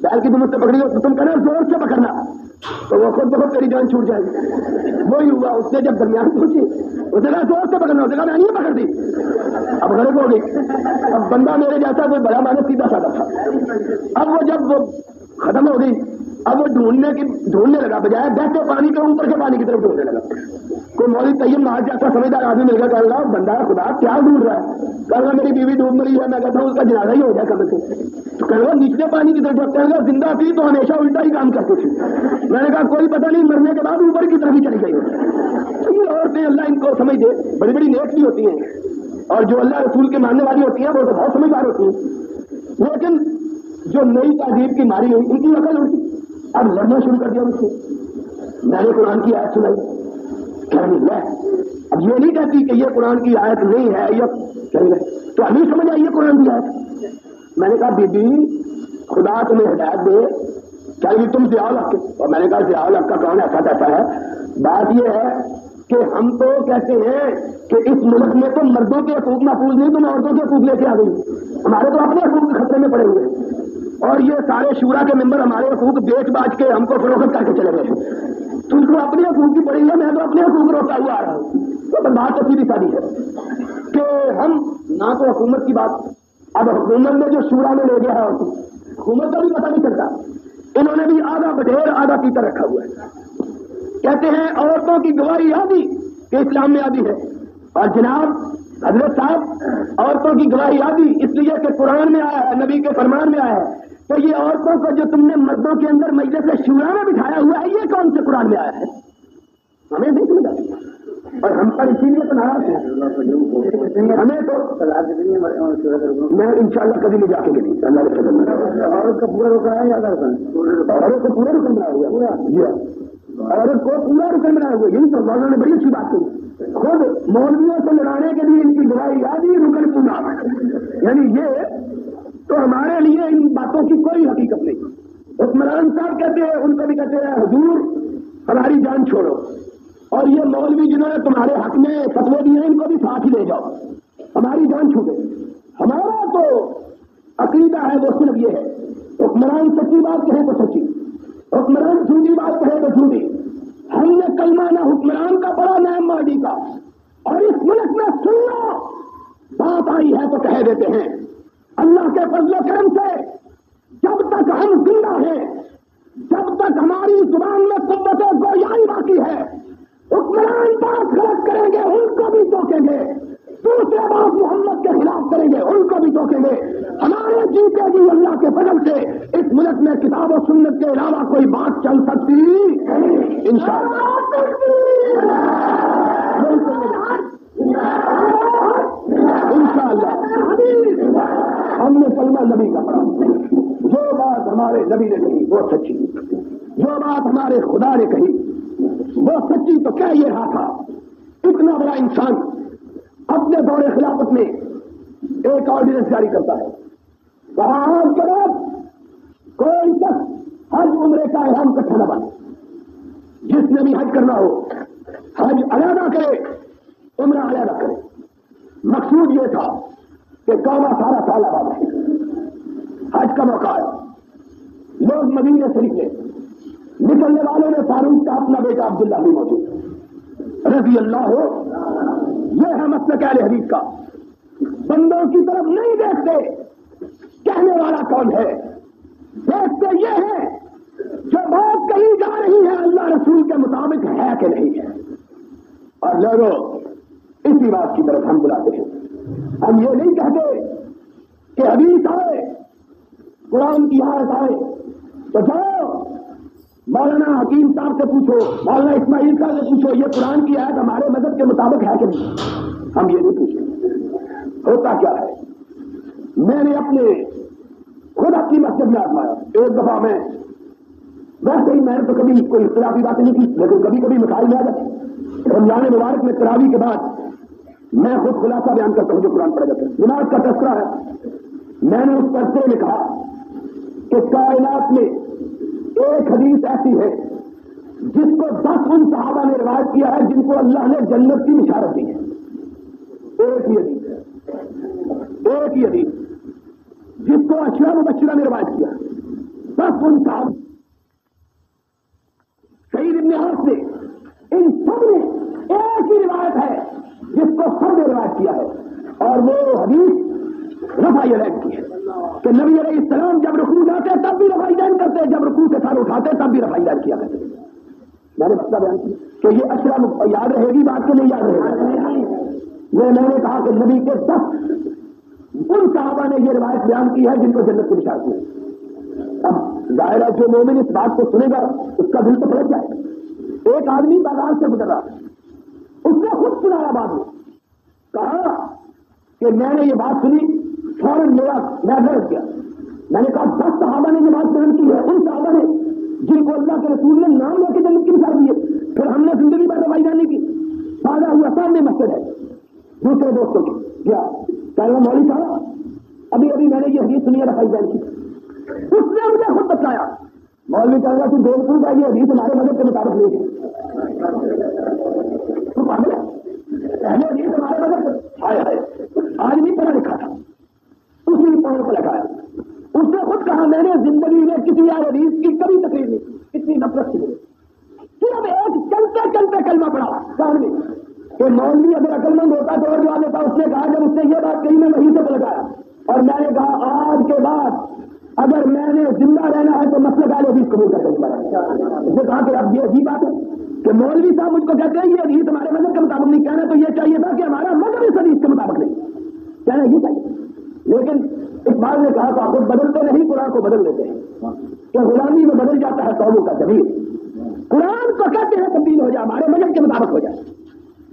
بیل کی دم سے پکڑی ہو تو تم کہنا زور سے پکڑنا، تو وہ خود بخود تیری جان چھوٹ جائے گی۔ وہی ہوا، اس نے جب درمیان پہنچی اسے کہا زور سے پکڑنا، اسے کہا میں نہیں پکڑ دی، اب غرق ہو گئی۔ اب بندہ میرے جیسا کوئی بڑا مانو سیدھا سادہ تھا، اب وہ جب وہ ختم ہو گئی، اب وہ ڈھونڈنے لگا، بجائے بہتے پانی کے اوپر کے پانی کی طرف ڈھونڈنے لگا۔ کوئی مولوی طیب ناز جیسا سمجھدار آدمی مل گیا، کہا لگا بندہ خدا کیا ڈھونڈ رہا ہے، کہا لگا میری بیوی ڈوب مری ہے، میں کہتا ہوں اس کا جنازہ ہی ہو جائے کم سے، تو کہا لگا نچلے پانی کی طرف، کہا لگا زندہ تھی تو ہمیشہ الٹا ہی کام کرتی تھی، میں نے کہا کوئی پتہ نہیں مرنے کے بعد اوپر کی طرف ہی چلی گئی۔ یہ عورتیں اللہ ان کو سمجھ دے، بڑی بڑی نیک بھی ہوتی ہیں، اور جو اللہ رسول کے ماننے والی ہوتی ہیں وہ تو بہت سمجھدار ہوتی ہیں، لیکن جو نئی تہذیب کی ماری ہوئی ان کی عقل ہوتی اب لڑنا شروع کر دیا مجھ سے۔ میں نے قرآن کی آیت سنائی، کہنے لگا اب یہ نہیں کہتی کہ یہ قرآن کی آیت نہیں ہے، یہ کہنے لگا تو ابھی سمجھ آئی یہ قرآن کی آیت۔ میں نے کہا بی بی خدا تمہیں ہدایت دے، چاہیے تم ضیاء الحق کے، اور میں نے کہا ضیاء الحق کا کون ایسا کہتا ہے، بات یہ ہے کہ ہم تو کہتے ہیں کہ اس ملک میں تو مردوں کے حقوق محفوظ نہیں، تم عورتوں کے حقوق لے کے آ گئی، ہمارے تو اپنے حقوق کے خطرے میں پڑے ہوئے، اور یہ سارے شورا کے ممبر ہمارے حقوق بیچ باچ کے ہم کو فروخت کر کے چلے گئے، تم کو اپنے حقوق کی پڑی ہے، میں تو اپنے حقوق روکتا ہوا آ رہا ہوں۔ تو بات تو سیدھی سادی ہے کہ ہم نہ تو حکومت کی بات، اب حکومت نے جو شورا میں لے گیا ہے حکومت کا بھی پتہ نہیں چلتا، انہوں نے بھی آدھا بٹیر آدھا پیتا رکھا ہوا ہے، کہتے ہیں عورتوں کی گواہی آدھی کہ اسلام میں آدھی ہے، اور جناب حضرت صاحب عورتوں کی گواہی آدھی اس لیے کہ قرآن میں آیا ہے، نبی کے فرمان میں آیا ہے، تو یہ عورتوں کو جو تم نے مردوں کے اندر مجلس شورا میں بٹھایا ہوا ہے یہ کون سے قرآن میں آیا ہے، ہمیں نہیں سمجھ آتی، اور ہم پر اسی لیے تو ناراض ہیں، ہمیں تو میں انشاءاللہ کبھی نہیں جا کے گئی اللہ کے فضل سے، عورت کا پورا رکن ہے، عورت کو پورا رکن بنایا ہوا ہے، جی عورت کو پورا رکن بنایا ہوا ہے، یہی تو مولانا نے بڑی اچھی بات کی، خود مولویوں سے لڑانے کے لیے ان کی گواہی آدھی رکن پورا، یعنی یہ تو ہمارے لیے ان باتوں کی کوئی حقیقت نہیں۔ حکمران صاحب کہتے ہیں، ان کو بھی کہتے ہیں حضور ہماری جان چھوڑو، اور یہ مولوی جنہوں نے تمہارے حق میں فتوے دیے ہیں ان کو بھی ساتھ ہی لے جاؤ، ہماری جان چھوٹے۔ ہمارا تو عقیدہ ہے وہ صرف یہ ہے، حکمران سچی بات کہے تو سچی، حکمران جھوٹی بات کہے تو جھوٹی، ہم نے کلمہ نہ حکمران کا پڑھا نہ مہدی کا، اور اس ملک میں سننا بات آئی ہے تو کہہ دیتے ہیں۔ اللہ کے فضل و کرم سے جب تک ہم زندہ ہیں، جب تک ہماری زبان میں قوت گویائی باقی ہے، حکمران بات غلط کریں گے ان کو بھی ٹوکیں گے، دوسرے بات محمد کے خلاف کریں گے ان کو بھی ٹوکیں گے، ہمارے جیتے گی اللہ کے فضل سے اس ملک میں کتاب و سنت کے علاوہ کوئی بات چل سکتی انشاءاللہ۔ ہم نے کلمہ نبی کا پڑھا، جو بات ہمارے نبی نے کہی وہ سچی، جو بات ہمارے خدا نے کہی وہ سچی، تو کیا یہ رہا تھا اتنا بڑا انسان اپنے دور خلافت میں ایک آرڈیننس جاری کرتا ہے، کہا آج کے بعد کوئی شخص حج عمرے کا احرام اکٹھا نہ بنے، جس نے بھی حج کرنا ہو حج علیحدہ کرے عمرہ علیحدہ کرے۔ مقصود یہ تھا کہ کعبہ سارا سال آباد ہے، حج کا موقع ہے، لوگ مدینے سے نکلے، نکلنے والوں میں فاروق کا اپنا بیٹا عبداللہ بھی موجود رضی اللہ ہو۔ یہ ہے مسلک اہل حدیث کا، بندوں کی طرف نہیں دیکھتے کہنے والا کون ہے، دیکھتے یہ ہے جو بات کہی جا رہی ہے اللہ رسول کے مطابق ہے کہ نہیں ہے، اور لوگوں اسی بات کی طرف ہم بلاتے ہیں۔ ہم یہ نہیں کہتے کہ حدیث آئے قرآن کی آیت آئے تو جاؤ مولانا حکیم صاحب سے پوچھو، مولانا اسماعیل صاحب سے پوچھو یہ قرآن کی آیت ہمارے مذہب کے مطابق ہے کہ نہیں، ہم یہ نہیں پوچھتے۔ ہوتا کیا ہے، میں نے خود اپنی مسجد میں آزمایا، ایک دفعہ میں ویسے ہی میں نے تو کبھی کوئی اختلافی باتیں نہیں کی، لیکن کبھی کبھی مسائل میں آ جاتے۔ رمضان مبارک میں تراویح کے بعد میں خود خلاصہ بیان کرتا ہوں جو قرآن پڑھا جاتا ہے، نماز کا تذکرہ ہے۔ میں نے اس پرچے میں کہا کہ کائنات میں ایک حدیث ایسی ہے جس کو 10 ان صحابہ نے روایت کیا ہے جن کو اللہ نے جنت کی بشارت دی ہے. ایک ہی حدیث جس کو اشرا مبشرہ نے روایت کیا 10 ان صحابہ سعید ابن عاص نے ان سب نے ایک ہی روایت ہے جس کو سب نے روایت کیا ہے اور وہ حدیث رفع یدین کی ہے کہ نبی علیہ السلام جب رکوع جاتے تب بھی رفع یدین کرتے, جب رکوع سے سر اٹھاتے تب بھی رفع یدین کیا کرتے. میں نے مسئلہ بیان کیا کہ یہ اشرا یاد رہے گی بات کے نہیں یاد رہے گی. میں نے کہا کہ نبی کے 10 ان صحابہ نے یہ روایت بیان کی ہے جن کو جنت کی بشارت ہوئی. اب ظاہر ہے جو مومن اس بات کو سنے گا اس کا دل تو پلٹ جائے گا. ایک آدمی بازار سے گزر رہا اس نے خود سنایا بعد میں کہا کہ میں نے یہ بات سنی فوراً میرا میں غلط کیا. میں نے کہا 10 صحابہ نے یہ بات بیان کی ہے ان صحابہ نے جن کو اللہ کے رسول نے نام لے کے جنت کی بشارت دی ہے. پھر ہم نے زندگی بھر رفع یدین کی فائدہ ہوا سامنے مسجد ہے دوسرے دوستوں کی کیا کہنا مولوی صاحب ابھی میں نے یہ حدیث سنی ہے رفع یدین کی. اس نے مجھے خود بتایا مولوی کہہ رہا کہ بالکل کا یہ حدیث ہمارے مذہب کے مطابق نہیں ہے. پہلے حدیث ہمارے مذہب آج بھی پڑھا لکھا تھا اسی پڑھنے کو لگایا. اس نے خود کہا میں نے زندگی میں کسی اور حدیث کی کبھی تقریر نہیں کی اتنی نفرت کی مجھے. صرف ایک چلتے چلتے کلمہ پڑھا کان میں کہ مولوی اگر عقل مند ہوتا تو اور جواب دیتا. اس نے کہا جب اس نے یہ بات کہی میں وہیں سے لگایا اور میں نے کہا آج کے بعد اگر میں نے زندہ رہنا ہے تو مسلک اہل حدیث قبول کر کے اس نے کہا کہ اب یہ عجیب بات ہے کہ مولوی صاحب مجھ کو کہتے ہیں یہ حدیث ہمارے مذہب کے مطابق نہیں. کہنا تو یہ چاہیے تھا کہ ہمارا مذہب اس حدیث کے مطابق نہیں کہنا یہ چاہیے. لیکن اقبال نے کہا کہ خود بدلتے نہیں قرآن کو بدل دیتے ہیں کہ غلامی میں بدل جاتا ہے قوموں کا ضمیر. قرآن کو کہتے ہیں تبدیل ہو جائے ہمارے مذہب کے مطابق ہو جائے.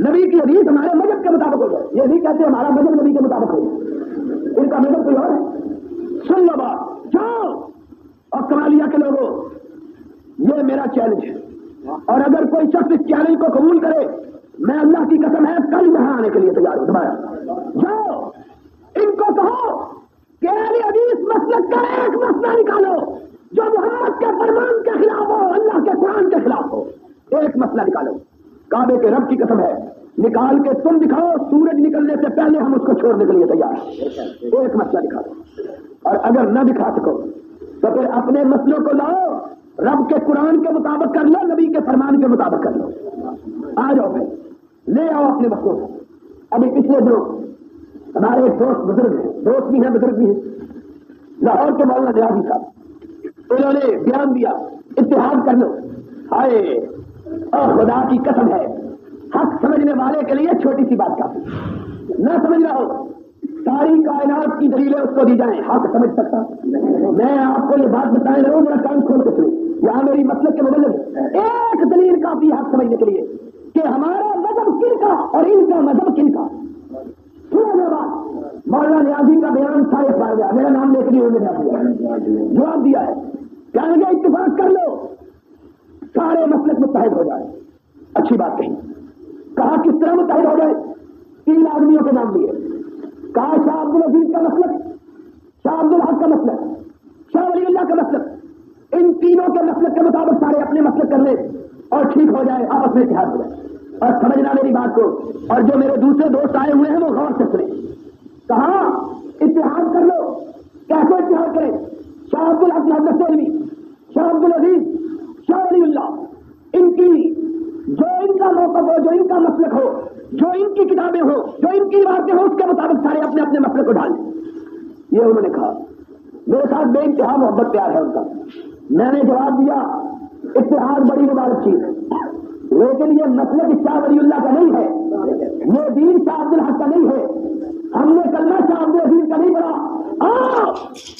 نبی کی حدیث ہمارے مذہب کے مطابق ہو جائے. یہ نہیں کہتے ہمارا مذہب نبی کے مطابق ہو جائے. ان کا مذہب کوئی اور ہے. سن لو بات جاؤ اور کمالیا کے لوگوں یہ میرا چیلنج ہے اور اگر کوئی شخص اس چیلنج کو قبول کرے میں اللہ کی قسم ہے کل یہاں آنے کے لیے تیار ہوں. دوبارہ جاؤ ان کو کہو کہ اہل حدیث مسلک کا ایک مسئلہ نکالو جو محمد کے فرمان کے خلاف ہو اللہ کے قرآن کے خلاف ہو. ایک مسئلہ نکالو کعبے کے رب کی قسم ہے نکال کے تم دکھاؤ سورج نکلنے سے پہلے ہم اس کو چھوڑنے کے لیے تیار ہیں. ایک مسئلہ دکھاؤ اور اگر نہ دکھا سکو تو پھر اپنے مسئلوں کو لاؤ رب کے قرآن کے مطابق کر لو نبی کے فرمان کے مطابق کر لو. آ جاؤ پھر لے آؤ اپنے مسئلوں کو. ابھی پچھلے دنوں ہمارے ایک دوست بزرگ ہیں دوست بھی ہیں بزرگ بھی ہیں لاہور کے مولانا نیازی صاحب انہوں نے بیان دیا اتحاد کر لو. ہائے اور خدا کی قسم ہے حق سمجھنے والے کے لیے چھوٹی سی بات کافی. نہ سمجھ رہا ہو ساری کائنات کی دلیلیں اس کو دی جائیں حق سمجھ سکتا. میں آپ کو یہ بات بتائیں رہا ہوں میرا کام کھول کے سنیں. یہاں میری مسلک کے مبلغ ایک دلیل کافی حق سمجھنے کے لیے کہ ہمارا مذہب کن کا اور ان کا مذہب کن کا. سنو بات مولانا نیازی کا بیان سارے پا گیا میرا نام لے کے لیے جواب دیا ہے کہنے گے اتفاق کر لو سارے مسلک متحد ہو جائے. اچھی بات کہی. کہا کس طرح متحد ہو جائے 3 آدمیوں کے نام لیے. کہا شاہ عبد العزیز کا مسلک شاہ عبد الحق کا مسلک شاہ ولی اللہ کا مسلک ان تینوں کے مسلک کے مطابق سارے اپنے مسلک کر لیں اور ٹھیک ہو جائے آپس میں اتحاد ہو جائے. اور سمجھنا میری بات کو اور جو میرے دوسرے دوست آئے ہوئے ہیں وہ غور سے سنیں. کہا اتحاد کر لو. کیسے اتحاد کریں؟ شاہ عبد الحق محمد سیلوی شاہ عبد العزیز شاہ ولی اللہ ان کی جو ان کا موقف ہو جو ان کا مسلک ہو جو ان کی کتابیں ہو جو ان کی باتیں ہو اس کے مطابق سارے اپنے اپنے مسئلے کو ڈال دیں. یہ انہوں نے کہا. میرے ساتھ بے انتہا محبت پیار ہے ان کا. میں نے جواب دیا اتحاد بڑی مبارک چیز ہے لیکن یہ مسلک شاہ ولی اللہ کا نہیں ہے یہ دین شاہ عبد الحق کا نہیں ہے. ہم نے کلمہ شاہ عبد العزیز کا نہیں پڑھا.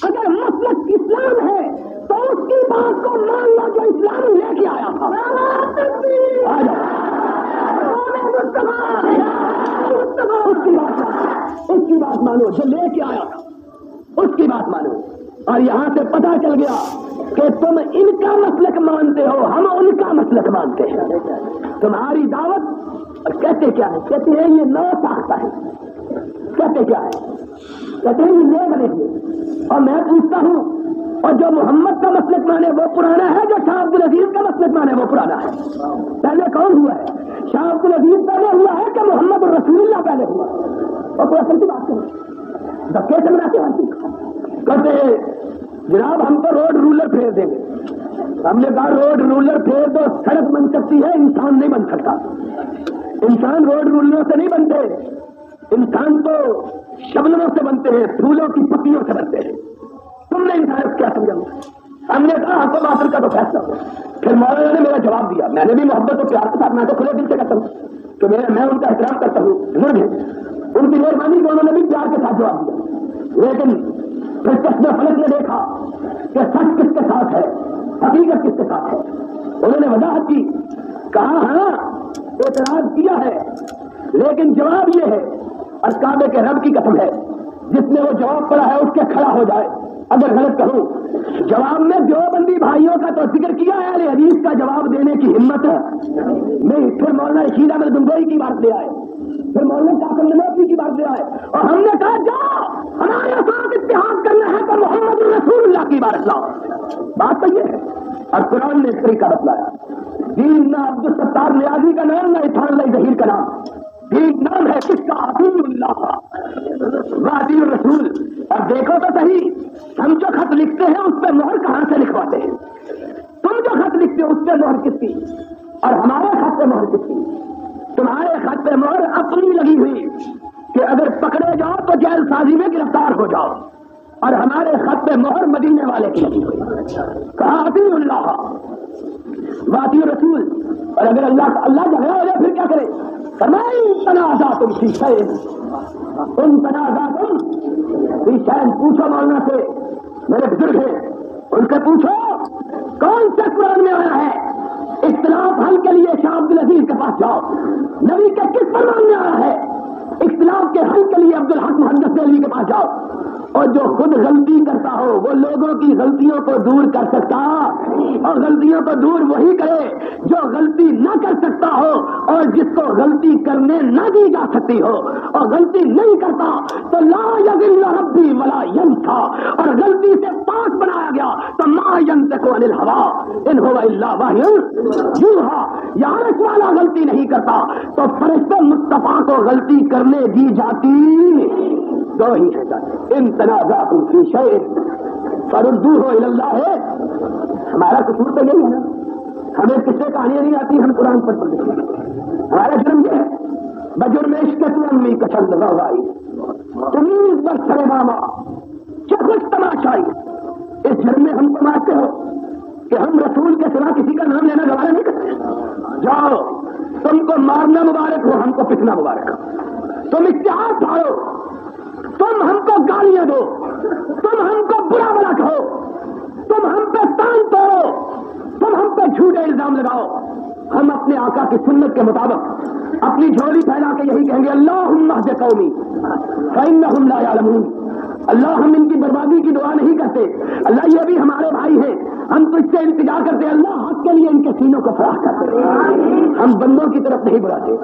اگر مسلک اسلام ہے تو اس کی بات کو مان لو جو اسلام لے کے آیا تھا. اس کی بات مانو جو لے کے آیا تھا اس کی بات مانو. اور یہاں سے پتا چل گیا کہ تم ان کا مسلک مانتے ہو ہم ان کا مسلک مانتے ہیں. تمہاری دعوت کہتے کیا ہے؟ کہتے ہیں یہ نو ساختہ ہے. کہتے کیا ہے؟ کہتے ہیں یہ نئے بنے ہوئے. اور میں پوچھتا ہوں اور جو محمد کا مسلک مانے وہ پرانا ہے، جو شاہ عبد العزیز کا مسلک مانے وہ پرانا ہے۔ پہلے کون ہوا ہے؟ شاہ عبد العزیز پہلے ہوا ہے کہ محمد الرسول اللہ پہلے ہوا؟ اور کوئی اصل کی بات کریں، دھکے سے منا کے کہتے جناب ہم تو روڈ رولر پھیر دیں گے۔ ہم نے کہا روڈ رولر پھیر دو، سڑک بن سکتی ہے، انسان نہیں بن سکتا۔ انسان روڈ رولروں سے نہیں بنتے، انسان تو شبنموں سے بنتے ہیں، پھولوں کی پتیوں سے بنتے ہیں۔ تم نے انسان کیا سمجھا؟ ہم نے کہا حق و باطل کا تو فیصلہ ہو۔ پھر مولانا نے میرا جواب دیا، میں نے بھی محبت و پیار کے ساتھ، میں تو کھلے دل سے کہتا ہوں کہ میں ان کا احترام کرتا ہوں، بزرگ ہیں، ان کی مہربانی کو انہوں نے بھی پیار کے ساتھ جواب دیا۔ لیکن پھر چشمہ فلک نے دیکھا کہ سچ کس کے ساتھ ہے، حقیقت کس کے ساتھ ہے۔ انہوں نے وضاحت کی، کہا ہاں اعتراض کیا ہے لیکن جواب یہ ہے، اور کعبے کے رب کی قسم ہے جس نے وہ جواب پڑا ہے اس کے کھڑا ہو جائے اگر غلط کہوں۔ جواب میں دیوبندی بھائیوں کا تو ذکر کیا ہے، اہل حدیث کا جواب دینے کی ہمت نہیں۔ پھر مولانا رشید احمد گنگوئی کی بات لے آئے، پھر مولانا قاسم نانوتوی کی بات لے آئے، اور ہم نے کہا جاؤ ہمارے ساتھ اتحاد کرنا ہے تو محمد رسول اللہ کی بات لاؤ۔ بات تو یہ ہے، اور قرآن نے اس طریقہ بتلایا۔ دین نہ عبد الستار نیازی کا نام، نہ اطہار اللہ ظہیر کا نام، دین نام ہے کس کا؟ عطی اللہ وعدی الرسول۔ اور دیکھو تو صحیح، ہم جو خط لکھتے ہیں اس پہ مہر کہاں سے لکھواتے ہیں؟ تم جو خط لکھتے ہو اس پہ مہر کس کی، اور ہمارے خط پہ مہر کس کی؟ تمہارے خط پہ مہر اپنی لگی ہوئی کہ اگر پکڑے جاؤ تو جیل سازی میں گرفتار ہو جاؤ، اور ہمارے خط پہ مہر مدینے والے کی لگی ہوئی، کہا عطی اللہ وعدی الرسول۔ اور اگر اللہ جھگڑا ہو جائے پھر کیا کرے؟ تنازعتم فی شیء، ان تنازعتم فی شیء، پوچھو مولانا سے، میرے بزرگ ہیں ان سے پوچھو کون سے قرآن میں آیا ہے اختلاف حل کے لیے شاہ عبد العزیز کے پاس جاؤ؟ نبی کے کس فرمان میں آیا ہے اختلاف کے حل کے لیے عبدالحق محدث دہلوی کے پاس جاؤ؟ اور جو خود غلطی کرتا ہو وہ لوگوں کی غلطیوں کو دور کر سکتا، اور غلطیوں کو دور وہی کرے جو غلطی نہ کر سکتا ہو، اور جس کو غلطی کرنے نہ دی جا سکتی ہو، اور غلطی نہیں کرتا تو لا یضل ربی ولا ینسا، اور غلطی سے پاک بنایا گیا تو ما ینطق عن الہوی ان هو الا وحی یوحی۔ یہاں اس والا غلطی نہیں کرتا تو فرشتے مصطفیٰ کو غلطی کرنے دی جاتی؟ دو ہی ہے، ان تنازعتم فی شیء فردوہ الی اللہ ہے۔ ہمارا قصور تو یہی ہے نا، ہمیں قصے کہانیاں نہیں آتی، ہم قرآن پر پڑھتے ہیں۔ ہمارا جرم یہ ہے بجرم عشق تو امی کچند روائی تمیز بر سر ماما کیا خوش تماشائی۔ اس جرم میں ہم کو مارتے ہو کہ ہم رسول کے سوا کسی کا نام لینا گوارا نہیں کرتے۔ جاؤ تم کو مارنا مبارک ہو، ہم کو پٹنا مبارک ہو۔ تم اشتہار پھاڑو، تم ہم کو گالیاں دو، تم ہم کو برا بلا کہو، تم ہم پہ تان توڑو، تم ہم پہ جھوٹے الزام لگاؤ، ہم اپنے آقا کی سنت کے مطابق اپنی جھولی پھیلا کے یہی کہیں گے اللہم اہد قومی فإنہم لا یعلمون۔ اللہ ہم ان کی بربادی کی دعا نہیں کرتے، اللہ یہ بھی ہمارے بھائی ہیں، ہم تو اس سے التجا کرتے اللہ حق کے لیے ان کے سینوں کو فراخ کرتے۔ ہم بندوں کی طرف نہیں بلاتے،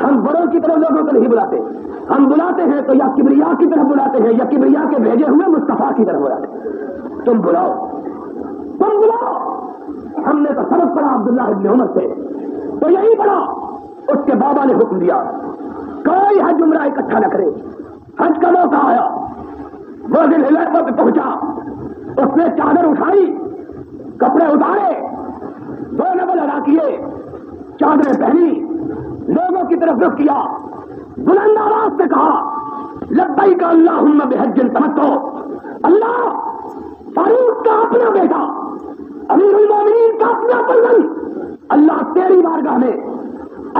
ہم بڑوں کی طرف لوگوں کو نہیں بلاتے، ہم بلاتے ہیں تو یا کبریا کی طرف بلاتے ہیں یا کبریا کے بھیجے ہوئے مصطفیٰ کی طرف بلاتے ہیں۔ تم بلاؤ، تم بلاؤ۔ ہم نے تو سبق پڑھا عبداللہ ابن عمر سے، تو یہی پڑھا، اس کے بابا نے حکم دیا کوئی حج عمرہ اکٹھا نہ کرے۔ حج کا موقع آیا، وہ دن علاقوں پہ پہنچا، اس نے چادر اٹھائی، کپڑے اتارے، دو نبل ادا کیے، چادریں پہنی، لوگوں کی طرف رخ کیا، بلند آواز سے کہا لبیک اللہم بحج تمتع۔ اللہ فاروق کا اپنا بیٹا، امیر المومنین کا اپنا پلون، اللہ تیری بارگاہ میں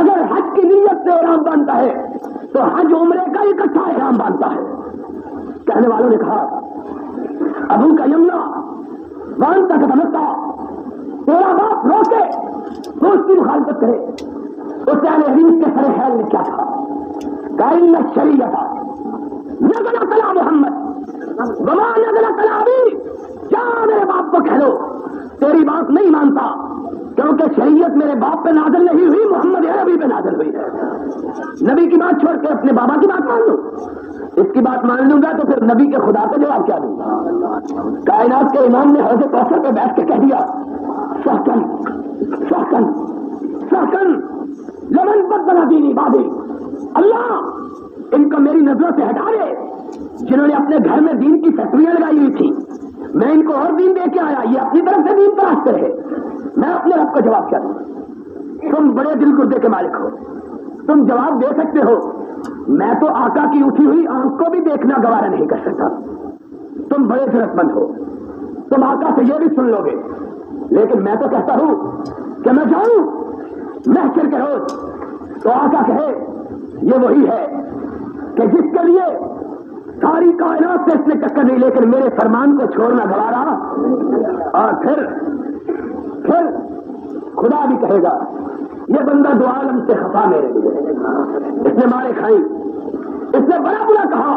اگر حج کی نیت سے احرام باندھتا ہے تو حج عمرے کا اکٹھا احرام باندھتا ہے۔ کہنے والوں نے کہا ابو کا یمنا وان تک تمتع، تیرا باپ روکے تو اس کی مخالفت کرے۔ اس اہل حدیث کے سر خیال نے کیا کہا؟ قائل شریعت نزل کلا محمد وما نزل کلا ابی، کیا میرے باپ کو کہہ لو تیری بات نہیں مانتا کیونکہ شریعت میرے باپ پہ نازل نہیں ہوئی، محمد عربی پہ نازل ہوئی ہے۔ نبی کی بات چھوڑ کے اپنے بابا کی بات مان لو، اس کی بات مان لوں گا تو پھر نبی کے خدا کا جواب کیا دوں گا؟ کائنات کے امام نے حوض کوثر پہ بیٹھ کے کہہ دیا سحکن سحکن سحکن لمن بدل دینی بابی، اللہ ان کو میری نظروں سے ہٹا دے جنہوں نے اپنے گھر میں دین کی فیکٹریاں لگائی ہوئی تھی، میں ان کو اور دین دے کے آیا، یہ اپنی طرف سے دین تراشتے رہے، میں اپنے رب کو جواب کیا دوں؟ تم بڑے دل گردے کے مالک ہو، تم جواب دے سکتے ہو، میں تو آقا کی اٹھی ہوئی آنکھ کو بھی دیکھنا گوارا نہیں کر سکتا، تم بڑے ضرورت مند ہو، تم آقا سے یہ بھی سن لو گے، لیکن میں تو کہتا ہوں کہ میں جاؤں محشر کے روز تو آقا کہے یہ وہی ہے کہ جس کے لیے ساری کائنات سے اس نے ٹکر نہیں، لیکن میرے فرمان کو چھوڑنا گوارا، اور پھر خدا بھی کہے گا یہ بندہ دو عالم سے خفا میرے لیے، اس نے مارے کھائی، اس نے بڑا برا کہا،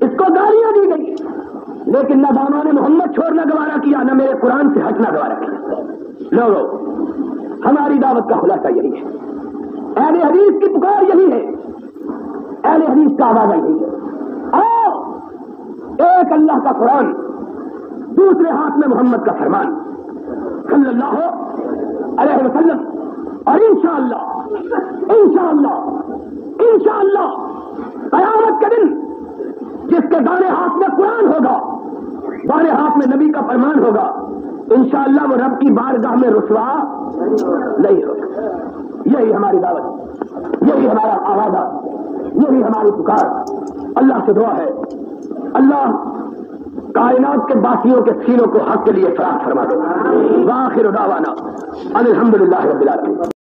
اس کو گالیاں دی گئی، لیکن نہ دامان محمد چھوڑنا گوارا کیا، نہ میرے قرآن سے ہٹنا گوارا کیا۔ لوگوں، ہماری دعوت کا خلاصہ یہی ہے، اہل حدیث کی پکار یہی ہے، اہل حدیث کا آواز یہی ہے، آؤ ایک اللہ کا قرآن، دوسرے ہاتھ میں محمد کا فرمان صلی اللہ علیہ وسلم، اور انشاءاللہ قیامت کے دن جس کے دائیں ہاتھ میں قرآن ہوگا، بائیں ہاتھ میں نبی کا فرمان ہوگا، انشاءاللہ وہ رب کی بارگاہ میں رسوا نہیں ہوگا۔ یہی ہماری دعوت، یہی ہمارا آوازہ، یہی ہماری پکار۔ اللہ سے دعا ہے اللہ کائنات کے باسیوں کے سینوں کو حق کے لیے فراخ فرما دے۔ وآخر دعوانا ان الحمدللہ رب العالمین۔